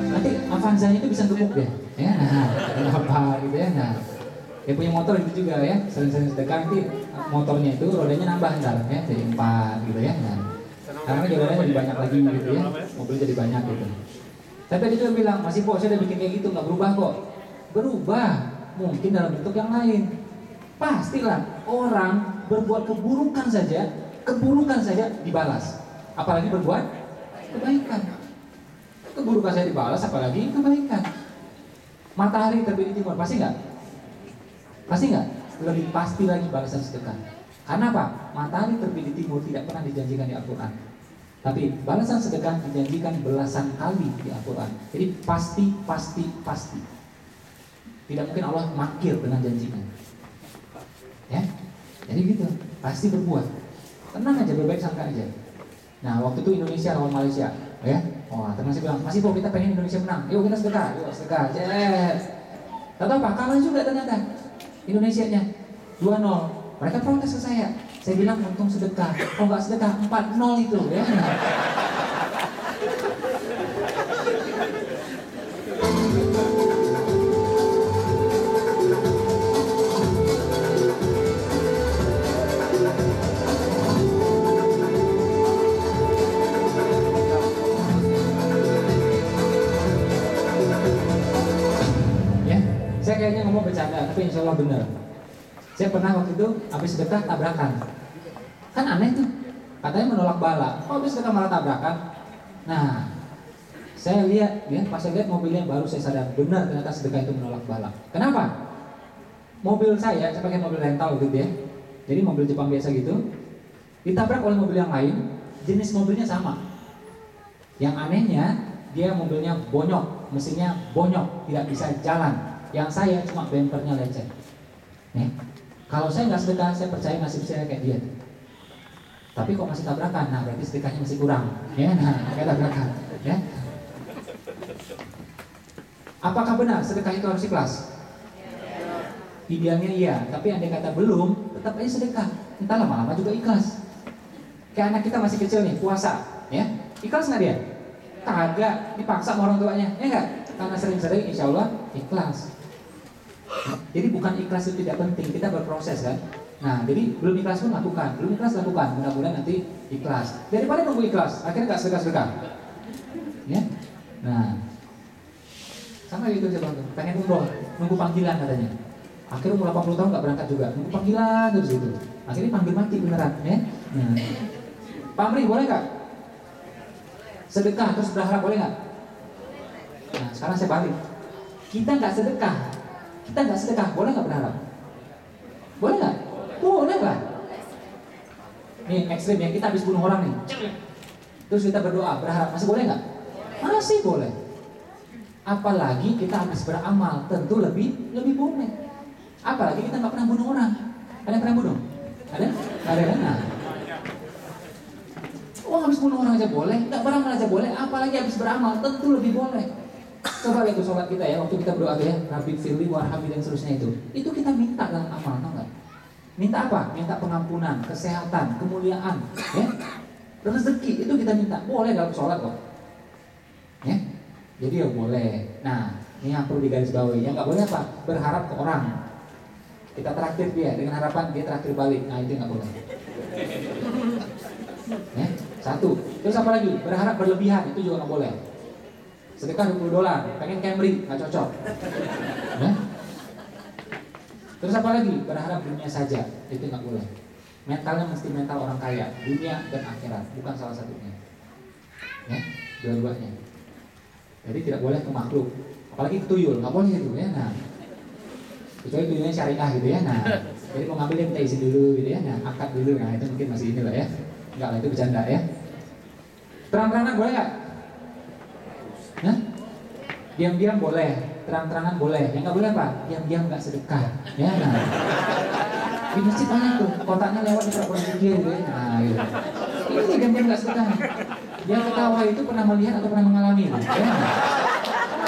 Nanti Avanzanya itu bisa gemuk deh, ya. Nah, apa gitu ya. Nah, dia punya motor itu juga ya, sering-sering sedekah nanti motornya itu rodanya nambah ntar ya, jadi 4 gitu ya. Nah, karena rodanya jadi banyak lagi gitu ya, mobil jadi banyak gitu. Tapi tadi juga bilang, masih kok saya udah bikin kayak gitu, nggak berubah kok. Berubah, mungkin dalam bentuk yang lain. Pastilah orang berbuat keburukan saja dibalas. Apalagi berbuat kebaikan. Keburukan saya dibalas, apalagi kebaikan. Matahari terbit di timur, pasti nggak? Pasti nggak? Lebih pasti lagi balasan sedekah. Karena apa? Matahari terbit di timur tidak pernah dijanjikan di Al-Quran. Tapi balasan sedekah dijanjikan belasan kali di Al-Quran. Jadi pasti. Tidak mungkin Allah makir dengan janjinya. Ya, jadi gitu. Pasti berbuat. Tenang aja, berbaik sangka aja. Nah, waktu itu Indonesia lawan Malaysia, ya. Wah, teman saya bilang, masih kok kita pengen Indonesia menang. Yuk kita sedekah, yes. Tahu apa? Kalah juga ternyata Indonesianya 2-0. Mereka protes ke saya. Saya bilang untung sedekah. Kalau nggak sedekah 4-0 itu, ya. Saya kayaknya ngomong bercanda, tapi insya Allah benar. Saya pernah waktu itu habis sedekah tabrakan. Kan aneh tuh, katanya menolak bala. Kok habis sedekah malah tabrakan? Nah, saya lihat, ya, pas saya lihat mobilnya baru saya sadar benar ternyata sedekah itu menolak bala. Kenapa? Mobil saya pakai mobil rental gitu ya. Jadi mobil Jepang biasa gitu, ditabrak oleh mobil yang lain, jenis mobilnya sama. Yang anehnya, dia mobilnya bonyok, mesinnya bonyok, tidak bisa jalan. Yang saya cuma bempernya lecet. Nih, kalau saya nggak sedekah, saya percaya nasib saya kayak dia. Tapi kok masih tabrakan? Nah, berarti sedekahnya masih kurang. Ya, nah, kayak tabrakan. Ya. Apakah benar sedekah itu harus ikhlas? Idealnya iya, tapi andai kata belum, tetap aja sedekah. Entah lama-lama juga ikhlas. Kayak anak kita masih kecil nih, puasa, ya, ikhlas nggak dia? Kagak, dipaksa sama orang tuanya, ya nggak? Karena sering-sering, insya Allah ikhlas. Jadi bukan ikhlas itu tidak penting, kita berproses kan. Nah, jadi belum ikhlas pun lakukan, belum ikhlas lakukan, mudah-mudahan nanti ikhlas. Daripada nunggu ikhlas, akhirnya nggak sedekah-sedekah. Ya, nah, sama gitu aja bang, pengen umroh, nunggu panggilan katanya. Akhirnya umur 80 tahun nggak berangkat juga, nunggu panggilan terus gitu. Akhirnya panggil mati beneran, ya. Nah, pamrih boleh nggak? Sedekah terus berharap boleh nggak? Nah, sekarang saya balik. Kita nggak sedekah, boleh nggak berharap? Boleh nggak? Boleh lah. Nih ekstrim ya, kita habis bunuh orang nih, terus kita berdoa, berharap, masih boleh nggak? Masih boleh. Apalagi kita habis beramal, tentu lebih boleh. Apalagi kita nggak pernah bunuh orang. Ada yang pernah bunuh? Ada? Ada kan? Nah. Oh, habis bunuh orang aja boleh, nggak beramal aja boleh, apalagi habis beramal, tentu lebih boleh. Coba lihat sholat kita ya, waktu kita berdoa ya, Rabbi firli warhamni dan seterusnya itu kita minta dalam amal, tau nggak? Minta apa? Minta pengampunan, kesehatan, kemuliaan, ya, rezeki itu kita minta, boleh dalam sholat kok, ya. Jadi ya boleh. Nah, ini yang perlu digarisbawahi, yang nggak boleh apa? Berharap ke orang. Kita traktir dia dengan harapan dia traktir balik, nah itu nggak boleh. Ya, satu. Terus apa lagi? Berharap berlebihan itu juga nggak boleh. Sedekah $20, pengen Camry, nggak cocok. Ya? Terus apa lagi? Berharap dunia saja, itu nggak boleh. Mentalnya mesti mental orang kaya, dunia dan akhirat, bukan salah satunya. Ya, dua-duanya. Jadi tidak boleh ke makhluk, apalagi ke tuyul, nggak boleh itu ya. Nah, kecuali tuyulnya syariah gitu ya. Nah, jadi mau ngambil dia minta izin dulu gitu ya. Nah, akad dulu, nah itu mungkin masih ini lah ya. Enggak lah, itu bercanda ya. Terang-terangan boleh nggak? Nah, diam-diam boleh, terang-terangan boleh. Yang nggak boleh apa? Diam-diam nggak sedekah. Ya, nah. Di masjid banyak tuh, kotaknya lewat di perempuan zikir gitu ya. Nah, gitu. Ini diam-diam nggak sedekah. Dia ketawa itu pernah melihat atau pernah mengalami itu. Ya, nah.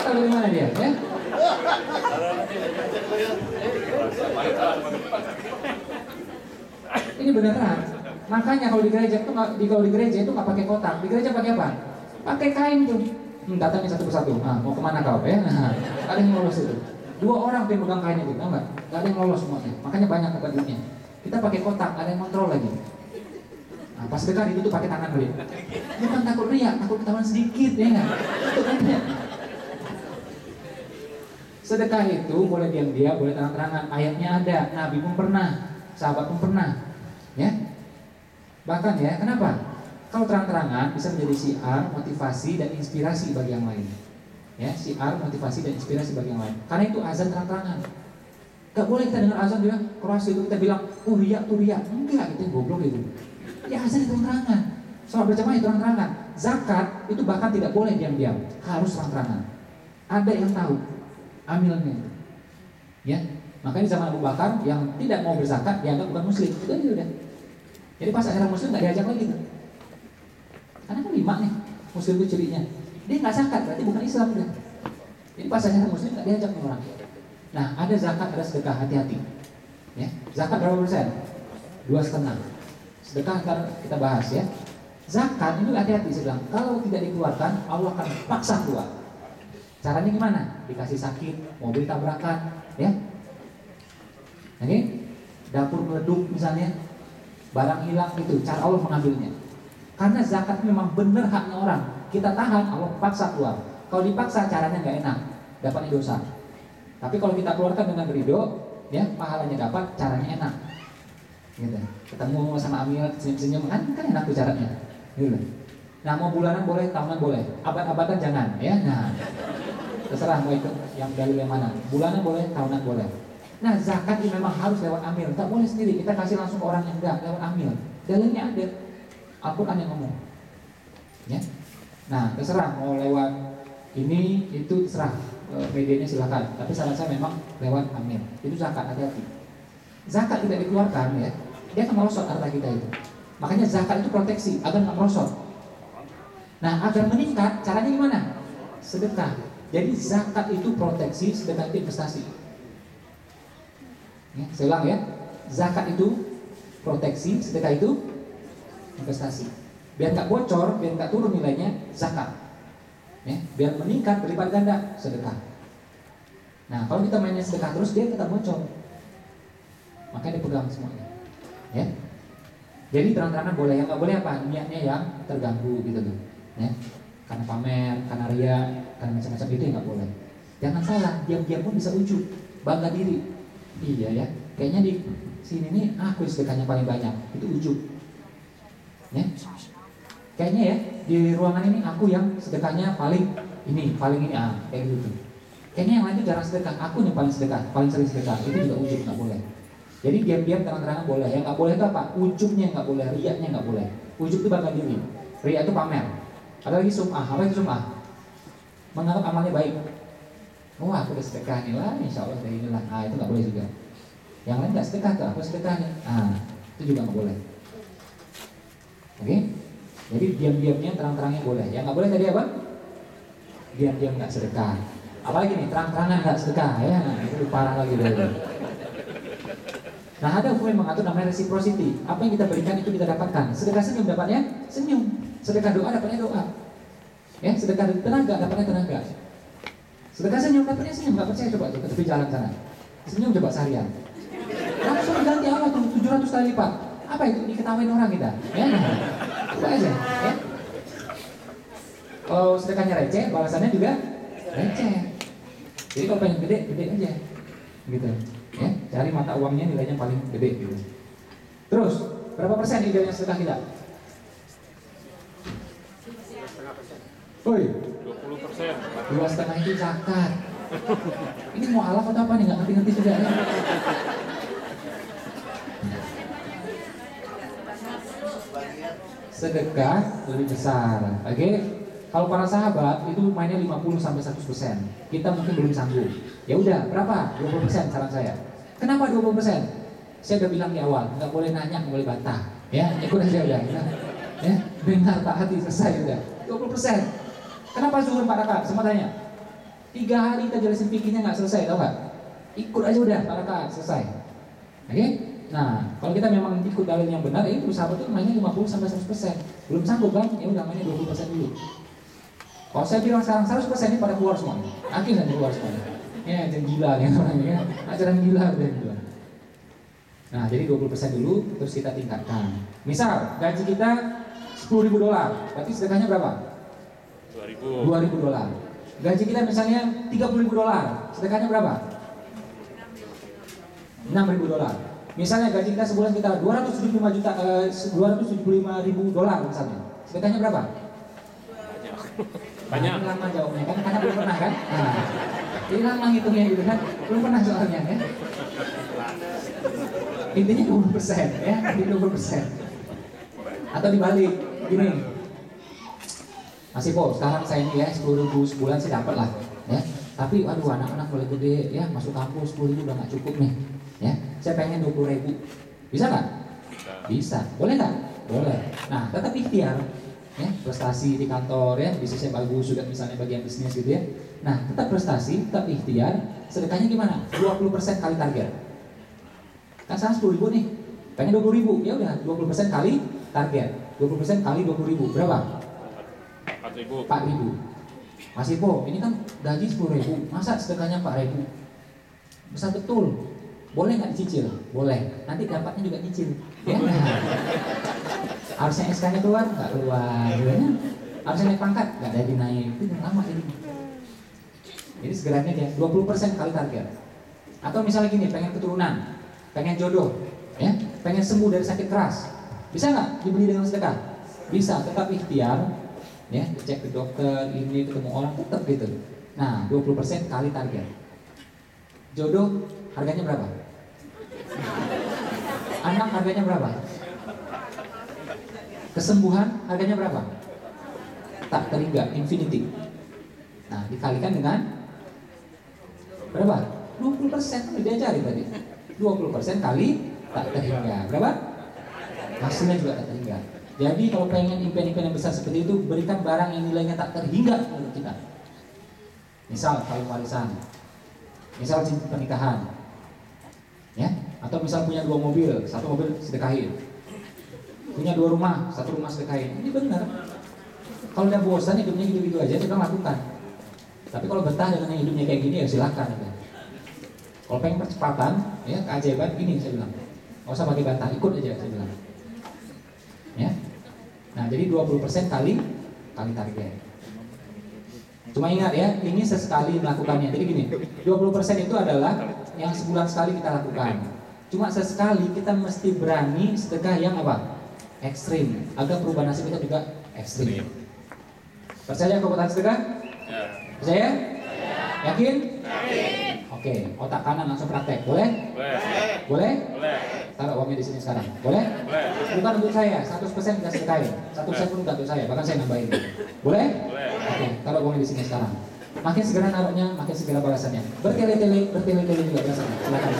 Tahu dari mana dia? Ya. Ini beneran. Makanya kalau di gereja itu nggak pakai kotak. Di gereja pakai apa? Pakai kain tuh. Datangnya satu persatu. Nah, mau kemana kau? Ya, nah, ada yang lolos itu. 2 orang yang pegang kain itu, tahu nggak? Nggak ada yang lolos semuanya. Makanya banyak duitnya. Kita pakai kotak, ada yang kontrol lagi. Nah, pas dekat itu tuh pakai tangan beli. Bukan takut riak, takut ketahuan sedikit ya nggak? Itu kan ya. Sedekah itu boleh diam-diam, boleh terang-terangan. Ayatnya ada, Nabi pun pernah, sahabat pun pernah, ya. Bahkan ya, kenapa? Kalau terang-terangan bisa menjadi syiar, motivasi dan inspirasi bagi yang lain. Ya, syiar, motivasi dan inspirasi bagi yang lain. Karena itu azan terang-terangan. Gak boleh kita dengar azan dia keras itu kita bilang, riak tuh riak. Enggak, itu goblok itu. Ya azan itu terang-terangan. Sholat berjamaah itu terang-terangan. Zakat itu bahkan tidak boleh diam-diam, harus terang-terangan. Ada yang tahu amilnya. Ya, makanya di zaman Abu Bakar yang tidak mau berzakat dianggap bukan muslim. Itu aja udah. Jadi pas akhirnya muslim nggak diajak lagi tuh. Karena kan 5 nih muslim itu cirinya. Dia nggak zakat berarti bukan Islam udah. Jadi pas akhirnya muslim nggak diajak nih orang. Nah, ada zakat, ada sedekah, hati-hati. Ya, zakat berapa persen? 2,5. Sedekah ntar kita bahas ya. Zakat ini hati-hati saya bilang. Kalau tidak dikeluarkan, Allah akan paksa keluar. Caranya gimana? Dikasih sakit, mobil tabrakan, ya. Oke? Dapur meleduk misalnya, barang hilang itu, cara Allah mengambilnya. Karena zakat memang benar haknya orang. Kita tahan, Allah paksa keluar. Kalau dipaksa caranya nggak enak, dapatnya dosa. Tapi kalau kita keluarkan dengan ridho, ya pahalanya dapat, caranya enak. Gitu. Ketemu sama Amil, senyum-senyum, kan enak tuh caranya. Gitu. Nah, mau bulanan boleh, tahunan boleh, abad-abadan jangan, ya. Nah, terserah mau ikut yang dalil yang mana. Bulanan boleh, tahunan boleh. Nah, zakat ini memang harus lewat Amil, tak boleh sendiri. Kita kasih langsung ke orang yang enggak, lewat Amil. Dalilnya ada, Al-Quran yang ngomong. Ya. Nah, terserah mau lewat ini, itu terserah, medianya silakan. Tapi saran saya memang lewat Amil. Itu zakat, hati-hati. Zakat tidak dikeluarkan, ya, dia akan merosot harta kita itu. Makanya zakat itu proteksi agar nggak merosot. Nah, agar meningkat, caranya gimana? Sedekah. Jadi zakat itu proteksi, sedekah itu investasi. Ya, saya ulang ya, zakat itu proteksi, sedekah itu investasi. Biar nggak bocor, biar nggak turun nilainya, zakat. Ya, biar meningkat berlipat ganda, sedekah. Nah, kalau kita mainnya sedekah terus, dia tetap bocor. Makanya dipegang semuanya. Ya. Jadi terang-terangan boleh, yang nggak boleh apa? Niatnya yang terganggu gitu loh. Ya. Karena pamer, karena ria, karena macam-macam itu yang nggak boleh. Jangan salah, diam-diam pun bisa ujub, bangga diri. Iya ya, kayaknya di sini nih aku sedekahnya paling banyak, itu ujub. Ya. Kayaknya ya di ruangan ini aku yang sedekahnya paling ini kayak gitu. Kayaknya yang lain itu jarang sedekah, aku yang paling sedekah, paling sering sedekah, itu juga ujub, nggak boleh. Jadi diam-diam terang-terangan boleh, yang nggak boleh itu apa? Ujubnya nggak boleh, riaknya nggak boleh. Ujub itu bangga diri, riak itu pamer. Ada lagi sum'ah, apa itu sum'ah? Menganggap amalnya baik. Wah, aku udah sedekah nih lah, insya Allah dari inilah. Ah, itu nggak boleh juga. Yang lain nggak sedekah tuh, aku sedekah nih. Ah, itu juga nggak boleh. Oke? Jadi diam-diamnya, terang-terangnya boleh. Yang nggak boleh tadi apa? Diam-diam nggak sedekah. Apalagi nih, terang-terangan nggak sedekah, ya, itu parah lagi dari. Nah, ada hukum yang mengatur namanya reciprocity. Apa yang kita berikan itu kita dapatkan. Sedekah senyum dapatnya senyum. Sedekah doa dapatnya doa. Ya, sedekah tenaga dapatnya tenaga. Sedekah senyum dapatnya senyum. Gak percaya coba tuh ke tepi jalan sana. Senyum coba seharian. Langsung diganti Allah tuh 700 kali lipat. Apa itu? Diketawain orang kita. Ya, coba aja. Ya. Kalau sedekahnya receh, balasannya juga receh. Jadi kalau pengen gede, gede aja. Gitu. Ya, cari mata uangnya nilainya paling gede gitu. Terus, berapa persen idealnya sedekah kita? 20%. 2,5 itu zakat. Ini mau alaf atau apa nih? Nggak ngerti-ngerti juga ya. Sedekah lebih besar. Oke? Kalau para sahabat itu mainnya 50-100%. Kita mungkin belum sanggup. Ya udah, berapa? 20% saran saya. Kenapa 20%? Saya udah bilang di awal, nggak boleh nanya, nggak boleh bantah. Ya, ikut aja udah. Ya, dengar tak hati selesai udah. 20%. Kenapa zuhur 4 rakaat? Semua tanya. 3 hari kita jelasin fikihnya nggak selesai, tau nggak? Ikut aja udah 4 rakaat selesai. Oke? Nah, kalau kita memang ikut dalil yang benar, itu sahabat itu mainnya 50-100%. Belum sanggup kan? Ya udah mainnya 20% dulu. Kalau saya bilang sekarang 100% ini pada keluar semuanya. Akhirnya keluar semuanya. Ya, jangan gila nih orangnya kan. Ajaran gila udah gitu. Nah, jadi 20% dulu terus kita tingkatkan. Misal gaji kita $10.000, berarti sedekahnya berapa? $2.000. Gaji kita misalnya $30.000, sedekahnya berapa? $6.000. Misalnya gaji kita sebulan kita $275.000 misalnya. Sedekahnya berapa? Banyak. Nah, lama jawabnya kan, karena belum pernah kan? Nah, jadi lama ngitungnya gitu kan, belum pernah soalnya ya. Intinya 20% ya, 20%. Atau dibalik, gini. Masih po, sekarang saya ini ya 10.000 sebulan sih dapat lah, ya. Tapi aduh anak-anak mulai gede ya, masuk kampus 10.000 udah nggak cukup nih, ya. Saya pengen 20.000, bisa nggak? Bisa. Boleh nggak? Boleh. Nah, tetap ikhtiar. Ya, prestasi di kantor ya, bisnisnya bagus juga misalnya bagian bisnis gitu ya. Nah, tetap prestasi, tetap ikhtiar. Sedekahnya gimana? 20% kali target. Kan sekarang 10.000 nih, pengen 20.000, ya udah 20% kali target. 20% kali 20.000 berapa? 4.000. Masih po, ini kan gaji 10.000, masa sedekahnya 4.000? Besar betul. Boleh nggak dicicil? Boleh. Nanti dapatnya juga cicil. Ya. Harusnya SK-nya keluar, nggak keluar. Ya. Harusnya naik pangkat, nggak jadi naik. Itu lama jadi. Jadi segera aja 20% kali target. Atau misalnya gini, pengen keturunan, pengen jodoh, ya, pengen sembuh dari sakit keras, bisa nggak dibeli dengan sedekah? Bisa, tetap ikhtiar, ya, cek ke dokter, ini ketemu orang, tetap gitu. Nah, 20% kali target. Jodoh harganya berapa? Anak harganya berapa? Kesembuhan harganya berapa? Tak terhingga, infinity. Nah, dikalikan dengan berapa? 20%, kan diajari tadi. 20% kali tak terhingga. Berapa? Hasilnya juga tak terhingga. Jadi kalau pengen impian-impian yang besar seperti itu, berikan barang yang nilainya tak terhingga menurut kita. Misal kalung warisan, misal cincin pernikahan, ya, atau misal punya 2 mobil, 1 mobil sedekahin, punya 2 rumah, 1 rumah sedekahin. Ini benar. Kalau udah bosan hidupnya gitu-gitu aja, kita lakukan. Tapi kalau betah dengan hidupnya kayak gini ya silakan. Ya. Kalau pengen percepatan, ya keajaiban gini saya bilang, nggak usah pakai bantah, ikut aja saya bilang. Ya. Nah, jadi 20% kali target. Cuma ingat ya, ini sesekali melakukannya. Jadi gini, 20% itu adalah yang sebulan sekali kita lakukan. Cuma sesekali kita mesti berani sedekah yang apa? Ekstrim, agar perubahan nasib kita juga ekstrim. Percaya keutamaan sedekah? Percaya? Yakin? Oke, otak kanan langsung praktek. Boleh? Boleh? Taruh uangnya di sini sekarang. Boleh? Bukan untuk saya, 100% kita sedekahin. 1% pun bukan untuk saya, bahkan saya nambahin. Boleh? Oke, taruh uangnya di sini sekarang. Makin segera naruhnya, makin segera balasannya. Bertele-tele juga balasannya. Silakan.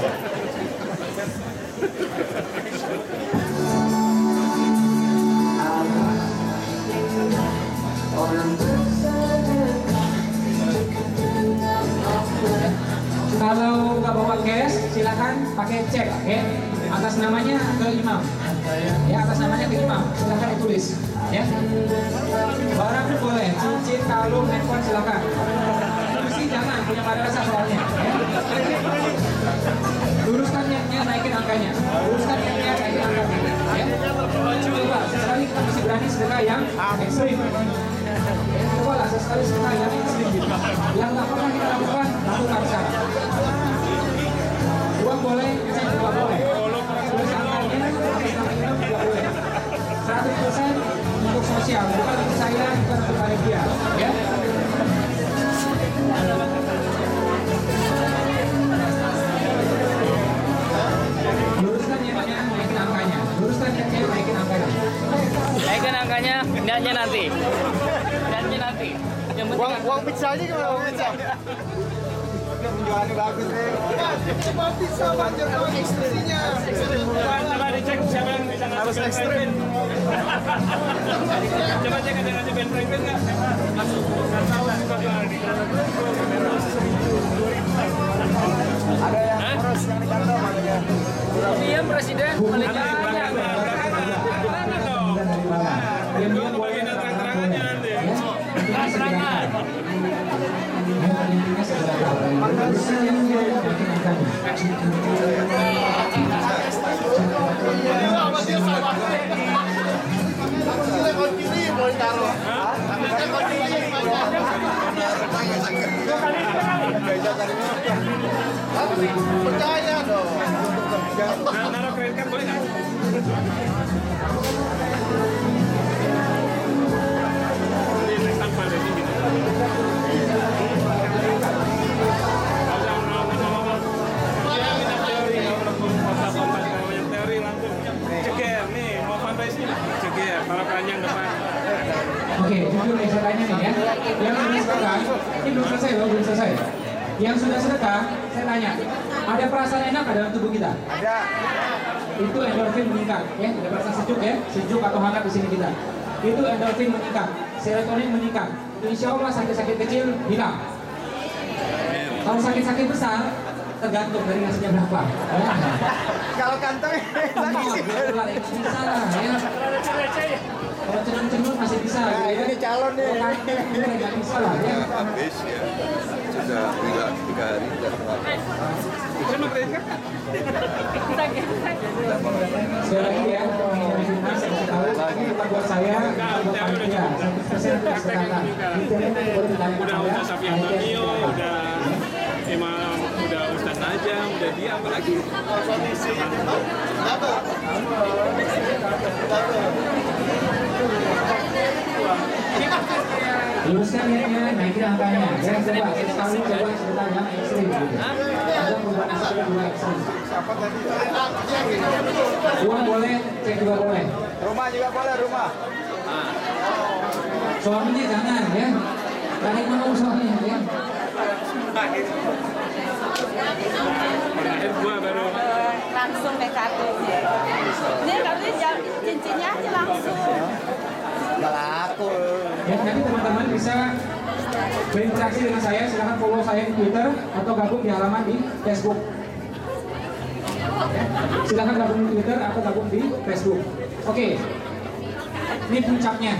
Kalau nggak bawa cash, silakan pakai cek, oke? Atas namanya ke imam, ya, atas namanya ke imam, silakan ditulis, ya. Barang boleh, cincin, kalung, handphone silakan. Kursi jangan, punya madrasah soalnya, ya. Luruskan niatnya, naikin angkanya. Luruskan niatnya, naikin angkanya, ya. Coba, sekali kita masih berani sedekah yang ekstrim. Coba lah, sekali sedekah yang ekstrim gitu. Yang nggak pernah kita lakukan sekarang. Uang boleh, cek juga boleh. Tulis angkanya, atas nama imam juga boleh. 100% untuk sosial, bukan untuk saya, bukan untuk panitia, ya. Luruskan niatnya, naikin angkanya. Luruskan niatnya, naikin angkanya. Naikkan angkanya, niatnya nanti. Niatnya nanti. Yang penting Uang pizzanya gimana uang pizza? Penjualannya bagus nih. Cuma pizza banyak uang ekstremnya. coba dicek siapa yang bisa Harus ekstrim. Coba cek ada ngasih Ben Franklin nggak? Masuk. Nggak tahu suka di Ada yang harus yang di kantong makanya. Iya presiden paling banyak. Diam-diam boleh, terang-terangannya nanti. Terang-terangan. Intinya segera Percaya dong. Naruh kredit card boleh nggak? Ini tanpa ada ini. Teori langsung ceger nih mau fundraising ceger para panjang depan. Oke, jujur nih saya tanya nih ya. Yang sudah sedekah, ini belum selesai loh, belum selesai. Yang sudah sedekah, saya tanya, ada perasaan enak nggak dalam tubuh kita? Ada. Itu endorfin meningkat, ya. Ada perasaan sejuk ya, sejuk atau hangat di sini kita. Itu endorfin meningkat, serotonin meningkat. Insya Allah sakit-sakit kecil hilang. Kalau sakit-sakit besar, tergantung dari nasinya berapa. Ya. Kalau kantong sakit. Bisa lah, ya. Kalau cenut-cenut masih bisa. Nah, ya. ini calon nih. Nggak bisa lah, ya. Habis ya sudah 3 hari tidak Terima kredit card. Sekali lagi ya, dari Firman saya kasih tahu, ini bukan buat saya, bukan buat panitia. 100% untuk sedekahkan. Detailnya boleh ditanya ke Udah saya. Safi Antonio, udah jadi apa lagi? Luruskan niatnya, naikin angkanya. Ya, coba sekali coba sebentar yang ekstrim gitu. Ada perubahan asal dua ekstrim. Uang boleh, cek juga boleh. Rumah juga boleh, rumah. Suaminya jangan ya. Tarik mau suaminya ya. Langsung deh kartunya. Ini kartunya cincinnya aja langsung. Nggak laku. Ya, nanti teman-teman bisa berinteraksi dengan saya. Silahkan follow saya di Twitter atau gabung di halaman di Facebook. Ya, silahkan gabung di Twitter atau gabung di Facebook. Oke, ini puncaknya.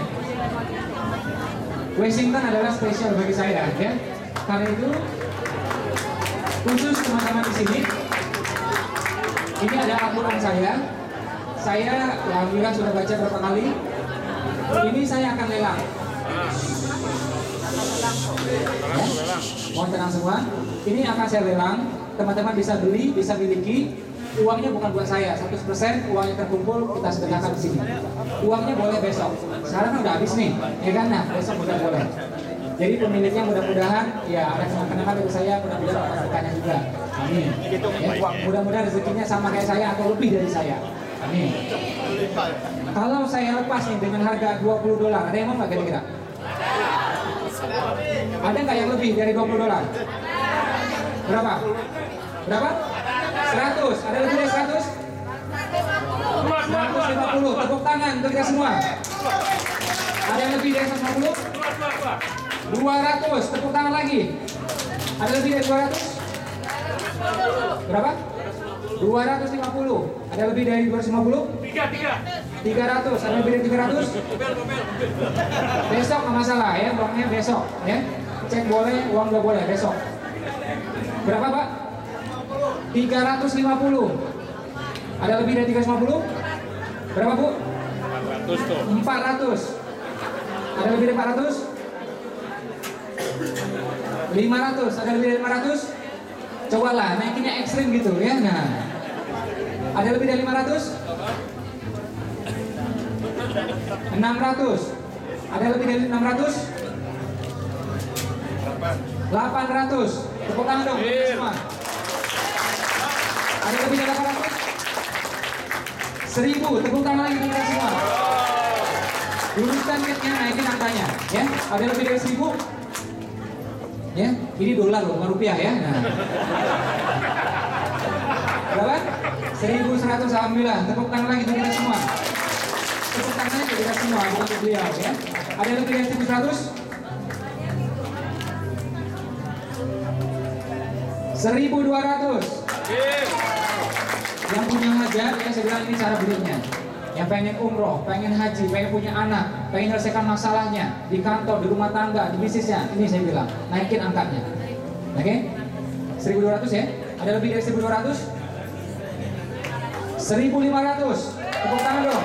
Washington adalah spesial bagi saya, ya. Karena itu khusus teman-teman di sini. Ini ada aturan saya. Saya, alhamdulillah sudah baca berapa kali. Ini saya akan lelang. Ya, mohon tenang semua. Ini akan saya lelang. Teman-teman bisa beli, bisa miliki. Uangnya bukan buat saya, 100% uangnya terkumpul kita sedekahkan di sini. Uangnya boleh besok. Sekarang kan udah habis nih, ya kan? Nah, besok udah boleh. Jadi pemiliknya mudah-mudahan ya ada kenang-kenangan dari saya, mudah-mudahan ada berkahnya juga. Amin. Ya, mudah-mudahan rezekinya sama kayak saya atau lebih dari saya. Amin. Kalau saya lepas nih dengan harga $20, ada yang mau nggak kira-kira? Ada nggak yang lebih dari $20? Berapa? Berapa? 100. Ada lebih dari 100? 150. Tepuk tangan untuk kita semua. Ada yang lebih dari 150? 200. Tepuk tangan lagi. Ada lebih dari 200? Berapa? 250. Ada lebih dari 250? 300. Ada lebih dari 300? Besok nggak masalah ya, uangnya besok ya. Cek boleh, uang nggak boleh besok. Berapa Pak? 350. Ada lebih dari 350? Berapa Bu? 400. Ada lebih dari 400? 500. Ada lebih dari 500? Cobalah naikinnya ekstrim gitu ya. Nah, ada lebih dari 500? 600. Ada lebih dari 600? 800. Tepuk tangan dong semua. Ada lebih dari 800? 1000. Tepuk tangan lagi kita semua. Luruskan niatnya, naikin angkanya ya. Ada lebih dari 1000? Ya, ini dolar loh, bukan rupiah ya. Nah. Berapa? 1100. Alhamdulillah. Tepuk tangan lagi untuk kita semua. Tepuk tangannya untuk kita semua, bukan untuk beliau ya. Ada lebih dari 1100? 1200. Yang punya hajat, ya saya bilang ini cara belinya. Yang pengen umroh, pengen haji, pengen punya anak, pengen menyelesaikan masalahnya di kantor, di rumah tangga, di bisnisnya, ini saya bilang naikin angkanya. Oke? 1200 ya. Ada lebih dari 1200? 1500. Tepuk tangan dong.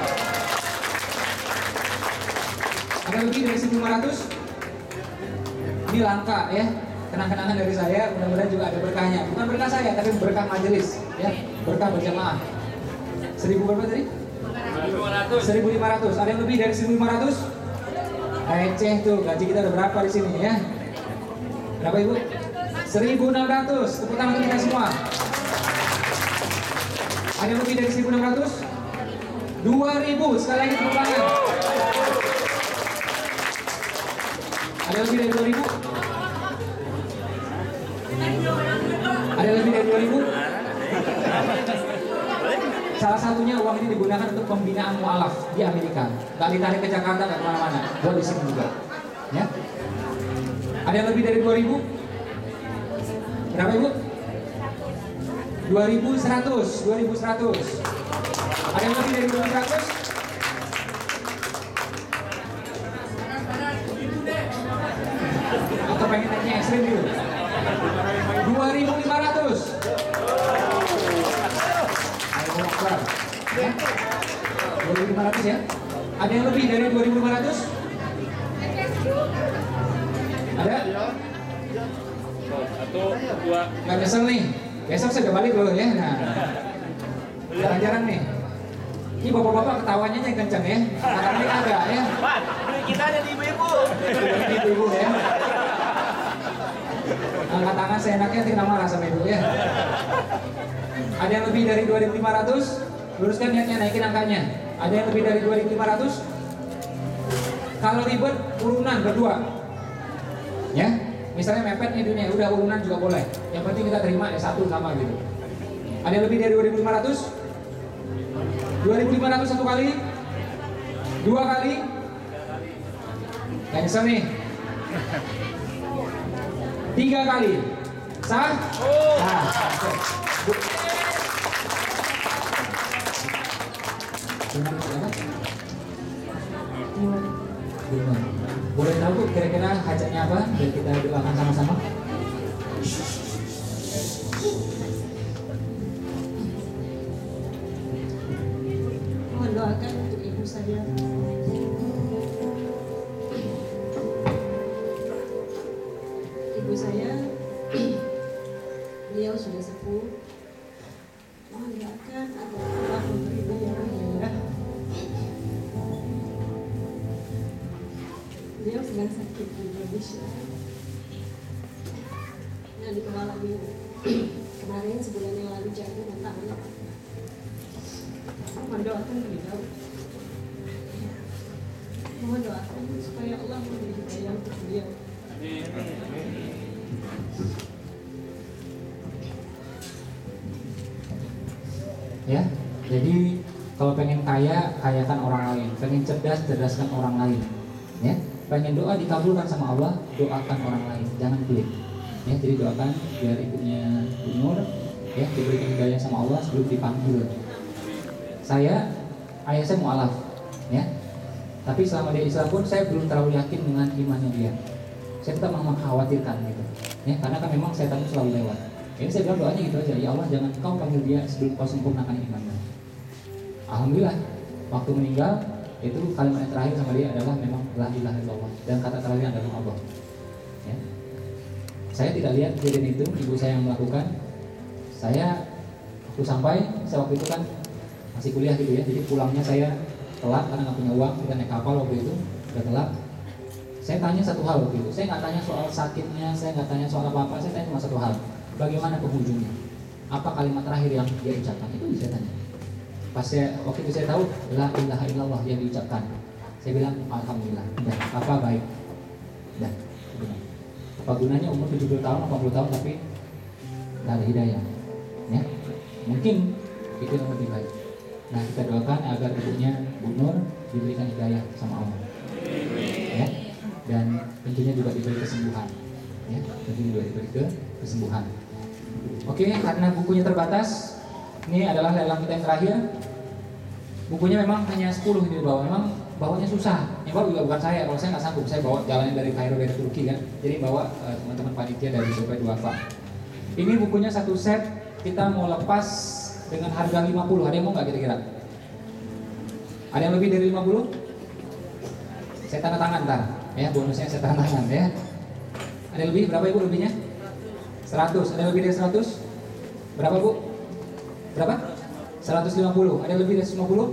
Ada lebih dari 1500? Ini langka ya. Kenang-kenangan dari saya, mudah-mudahan juga ada berkahnya. Bukan berkah saya, tapi berkah majelis ya. Berkah berjamaah. 1000 berapa tadi? 1500. Ada yang lebih dari 1500? Receh tuh, gaji kita udah berapa di sini ya? Berapa Ibu? 1600. Tepuk tangan untuk kita semua. Ada yang lebih dari 1600? 2000. Sekali lagi tepuk tangan. Ada lebih dari 2000? Ada lebih dari 2000? Salah satunya uang ini digunakan untuk pembinaan mu'alaf di Amerika. Gak ditarik ke Jakarta, gak kemana-mana. Buat di sini juga. Ya. Ada yang lebih dari 2000? Berapa Ibu? 2100. 2100. Ada yang lebih dari 2100? Atau pengen naiknya ekstrim dulu? 2500. Ayo kelar. Ya. 2500 ya. Ada yang lebih dari 2500? Ada? 1, 2. Gak nyesel nih. Besok saya balik loh ya. Nah, jarang-jarang nih. Ini bapak-bapak ketawanya yang kenceng ya. Kakaknya agak ya. Pak, duit kita ada di ibu-ibu. Ibu ya. Angkat tangan seenaknya nanti kena marah sama ibu ya. Ada yang lebih dari 2.500? Luruskan niatnya, naikin angkanya. Ada yang lebih dari 2.500? Kalau ribet, urunan berdua. Ya, misalnya mepet nih dunia, udah urunan juga boleh. Yang penting kita terima satu sama gitu. Ada yang lebih dari 2.500? 2.500 satu kali? Dua kali? Cancel nih. 3 kali. Sah? Nah, boleh tahu Bu kira-kira hajatnya apa dan kita doakan sama-sama? Mohon doakan untuk ibu saya. Ibu saya, beliau sudah sepuh. Mohon doakan agar Allah memberi beliau hidayah. Beliau sedang sakit di Indonesia. Yang di kepala beliau. Kemarin sebulan yang lalu jatuh dan tangannya patah. Mohon doakan beliau. Mohon doakan supaya Allah memberi hidayah untuk beliau. Ya, jadi kalau pengen kaya, kayakan orang lain. Pengen cerdas, cerdaskan orang lain. Ya, pengen doa dikabulkan sama Allah, doakan orang lain. Jangan pelit. Ya, jadi doakan biar ibunya Bu Nur ya diberikan hidayah sama Allah sebelum dipanggil. Ayah saya mualaf, ya. Tapi selama dia Islam pun saya belum terlalu yakin dengan imannya dia. Saya tetap mengkhawatirkan gitu. Ya, karena kan memang setan itu selalu lewat. Jadi saya bilang doanya gitu aja, ya Allah jangan kau panggil dia sebelum kau sempurnakan imannya. Alhamdulillah, waktu meninggal itu kalimat yang terakhir sama dia adalah memang la ilaha illallah dan kata terakhir adalah Allah. Ya. Saya tidak lihat kejadian itu, ibu saya yang melakukan. Waktu sampai, saya waktu itu kan masih kuliah gitu ya, jadi pulangnya saya telat karena nggak punya uang, kita naik kapal waktu itu, udah telat. Saya tanya satu hal waktu itu, saya nggak tanya soal sakitnya, saya nggak tanya soal apa-apa, saya tanya cuma satu hal, bagaimana penghujungnya? Apa kalimat terakhir yang dia ucapkan? Itu saya tanya. Waktu itu saya tahu, la ilaha illallah yang diucapkan. Saya bilang, alhamdulillah, dan apa baik, dan apa gunanya umur 70 tahun, 80 tahun tapi nggak ada hidayah, ya? Mungkin itu yang lebih baik. Nah, kita doakan agar ibunya Bu Nur diberikan hidayah sama Allah, ya, dan tentunya juga diberi kesembuhan, ya, tentunya juga diberi kesembuhan. Oke, karena bukunya terbatas, ini adalah lelang kita yang terakhir. Bukunya memang hanya 10 ini dibawa, memang bawanya susah. Yang bawa juga bukan saya, kalau saya nggak sanggup, saya bawa jalannya dari Kairo, dari Turki kan. Jadi bawa teman-teman panitia dari Surabaya Duafa. Ini bukunya satu set, kita mau lepas dengan harga 50. Ada yang mau nggak kira-kira? Ada yang lebih dari 50? Saya tanda tangan ntar, ya, bonusnya saya tanda tangan ya. Ada yang lebih? Berapa ibu lebihnya? 100. Ada yang lebih dari 100? Berapa bu? Berapa? 150. Ada yang lebih dari 150?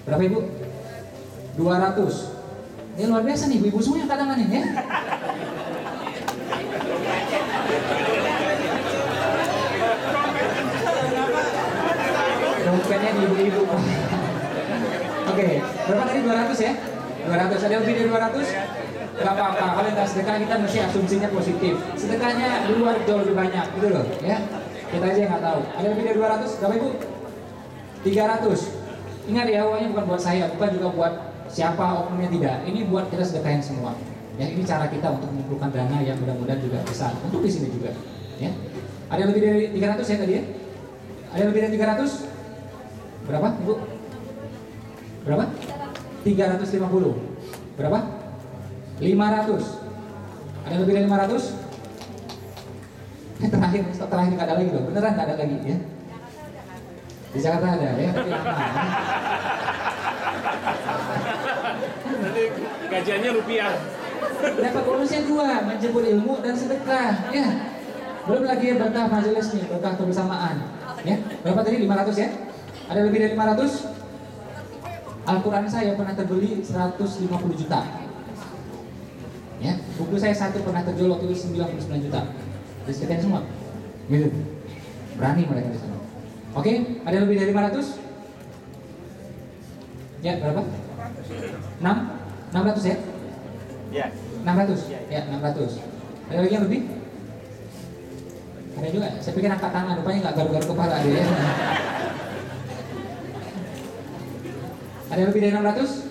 Berapa ibu? 200. Ini luar biasa nih, ibu-ibu semua yang tangan ini ya. Dompetnya di ibu-ibu. Oke, berapa tadi 200 ya? 200. Ada yang lebih dari 200? Gak apa-apa, kalau kita sedekah kita mesti asumsinya positif. Sedekahnya di luar jauh lebih banyak, gitu loh ya. Kita aja yang nggak tahu. Ada lebih dari 200? Berapa ibu? 300. Ingat ya, uangnya bukan buat saya, bukan juga buat siapa oknumnya, tidak. Ini buat kita sedekahin semua. Ya, ini cara kita untuk mengumpulkan dana yang mudah-mudahan juga besar untuk di sini juga. Ya. Ada yang lebih dari 300 ya tadi ya? Ada yang lebih dari 300? Berapa ibu? Berapa? 350. Berapa? 500. Ada yang lebih dari 500? Terakhir nggak ada lagi loh, beneran nggak ada lagi ya. Di Jakarta ada ya, tapi lama. Gajiannya rupiah. Dapat bonusnya 2, menjemput ilmu dan sedekah ya. Belum lagi berkah majelis nih, berkah kebersamaan. Ya, berapa tadi? 500 ya? Ada lebih dari 500? Al-Quran saya pernah terbeli 150 juta. Ya, buku saya satu pernah terjual waktu itu 99 juta. Disediakan semua. Gitu. Berani mereka di sana. Oke, ada lebih dari 500? Ya, berapa? 600 ya? Ya. 600? Ya, 600. Ada lagi yang lebih? Ada juga, saya pikir angkat tangan, rupanya nggak garu-garu kepala ada ya. Ada yang lebih dari 600?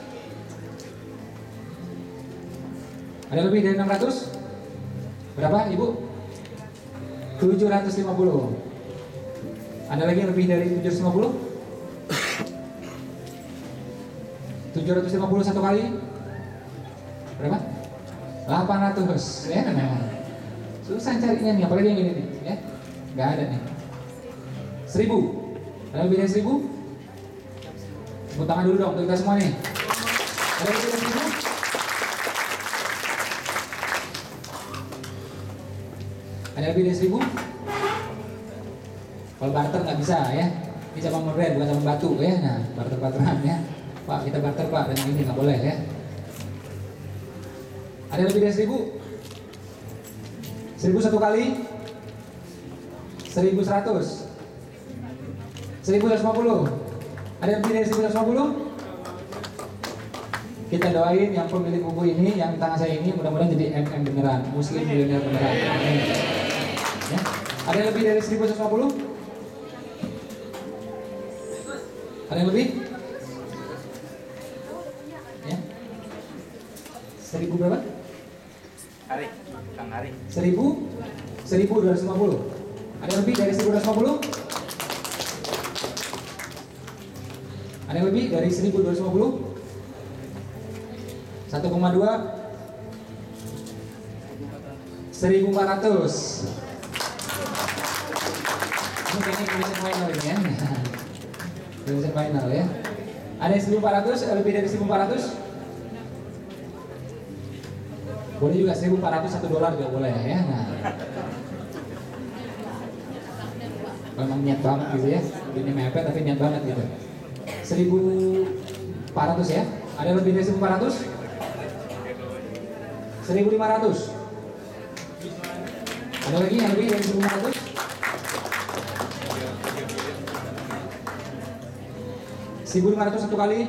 Ada lebih dari 600? Berapa ibu? 750. Ada lagi yang lebih dari 750? 750 satu kali? Berapa? 800 ya, nah. Susah carinya nih, apalagi yang ini nih ya. Nggak ada nih. 1000. Ada lebih dari 1000? Tepuk tangan dulu dong untuk kita semua nih. Ada lebih dari 1000? Ada lebih dari 1000? Kalau barter nggak bisa ya. Ini sama modern bukan sama batu ya. Nah, barter-barteran ya. Pak, kita barter Pak, dan ini nggak boleh ya. Ada lebih dari 1000? 1000 satu kali? 1100? 1150? Ada lebih dari 1150? Kita doain yang pemilik buku ini, yang tangan saya ini, mudah-mudahan jadi MM beneran, muslim milenial beneran. Ya. Ada yang lebih dari 1150? Ada yang lebih? Ya. 1000 berapa? Hari, Kang Hari. 1250. Ada yang lebih dari 1250? Ada yang lebih dari 1250? 1,2? 1400. Ini kayaknya tulisan final ini ya. Tulisan final ya. Ada yang 1400? Lebih dari 1400? Boleh juga 1400 $1 juga boleh ya. Nah. Memang niat banget gitu ya. Ini mepet tapi niat banget gitu. 1400 ya. Ada lebih dari 1400? 1500. Ada lagi yang lebih dari 1500? 1500 satu kali?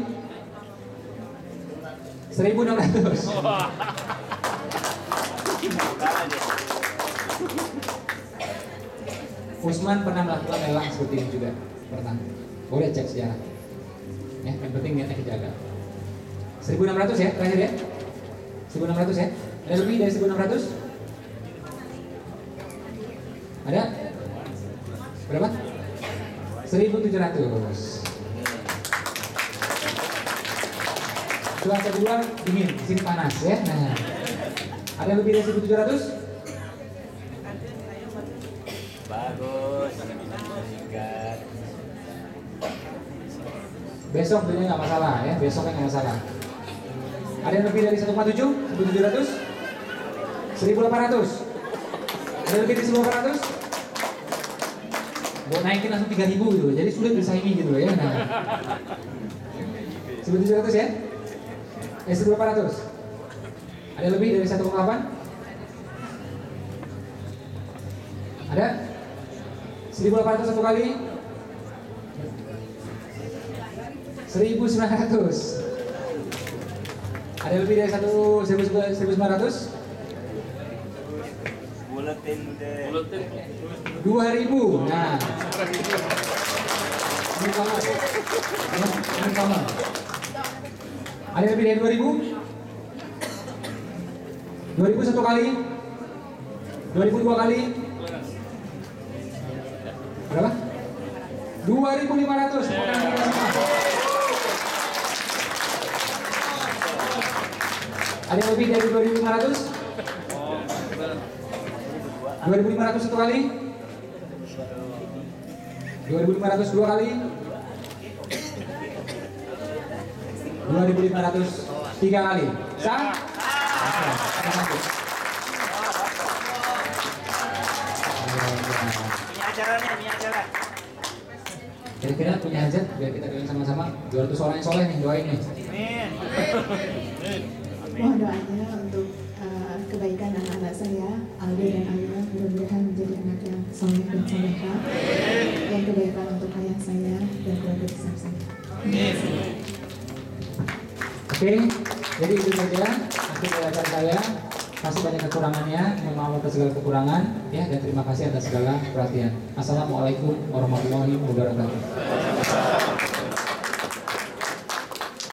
1600. Usman pernah melakukan lelang seperti ini juga, pernah. Boleh cek sejarah. Ya, yang penting niatnya dijaga. 1600 ya, terakhir ya. 1600 ya. Ada lebih dari 1600? Ada? Berapa? 1700. Cuaca di luar dingin, di sini panas ya. Nah, ada yang lebih dari 1700? Bagus. Besok dunia nggak masalah ya, besoknya nggak masalah. Ada yang lebih dari 1,7? 1700? 1800? Ada yang lebih dari 1800? Mau naikin langsung 3000 gitu, jadi sulit disaingi gitu ya. Nah, 1700 ya? 1800? Ada yang lebih dari 1,8? Ada? 1800 satu kali? 1900. Ada lebih dari 1900? Buletin deh. 2000. Nah. Ini kamu. Ini kamu. Ada lebih dari 2000? 2000 satu kali? 2000 dua kali? Berapa? 2500. Ada yang lebih dari 2500? 2500 satu kali? 2500 dua kali? 2500 tiga kali? Sah? Punya acaranya, punya acara. Kira-kira punya hajat biar kita doain sama-sama 200 orang yang soleh nih, doain nih. Mohon doanya untuk kebaikan anak-anak saya, Aldo dan Ayah, mudah-mudahan menjadi anak yang soleh dan soleha. Dan kebaikan untuk ayah saya dan keluarga besar saya. Oke, jadi itu saja akhir belajar saya. Masih banyak kekurangannya, mohon maaf atas segala kekurangan ya, dan terima kasih atas segala perhatian. Assalamualaikum warahmatullahi wabarakatuh.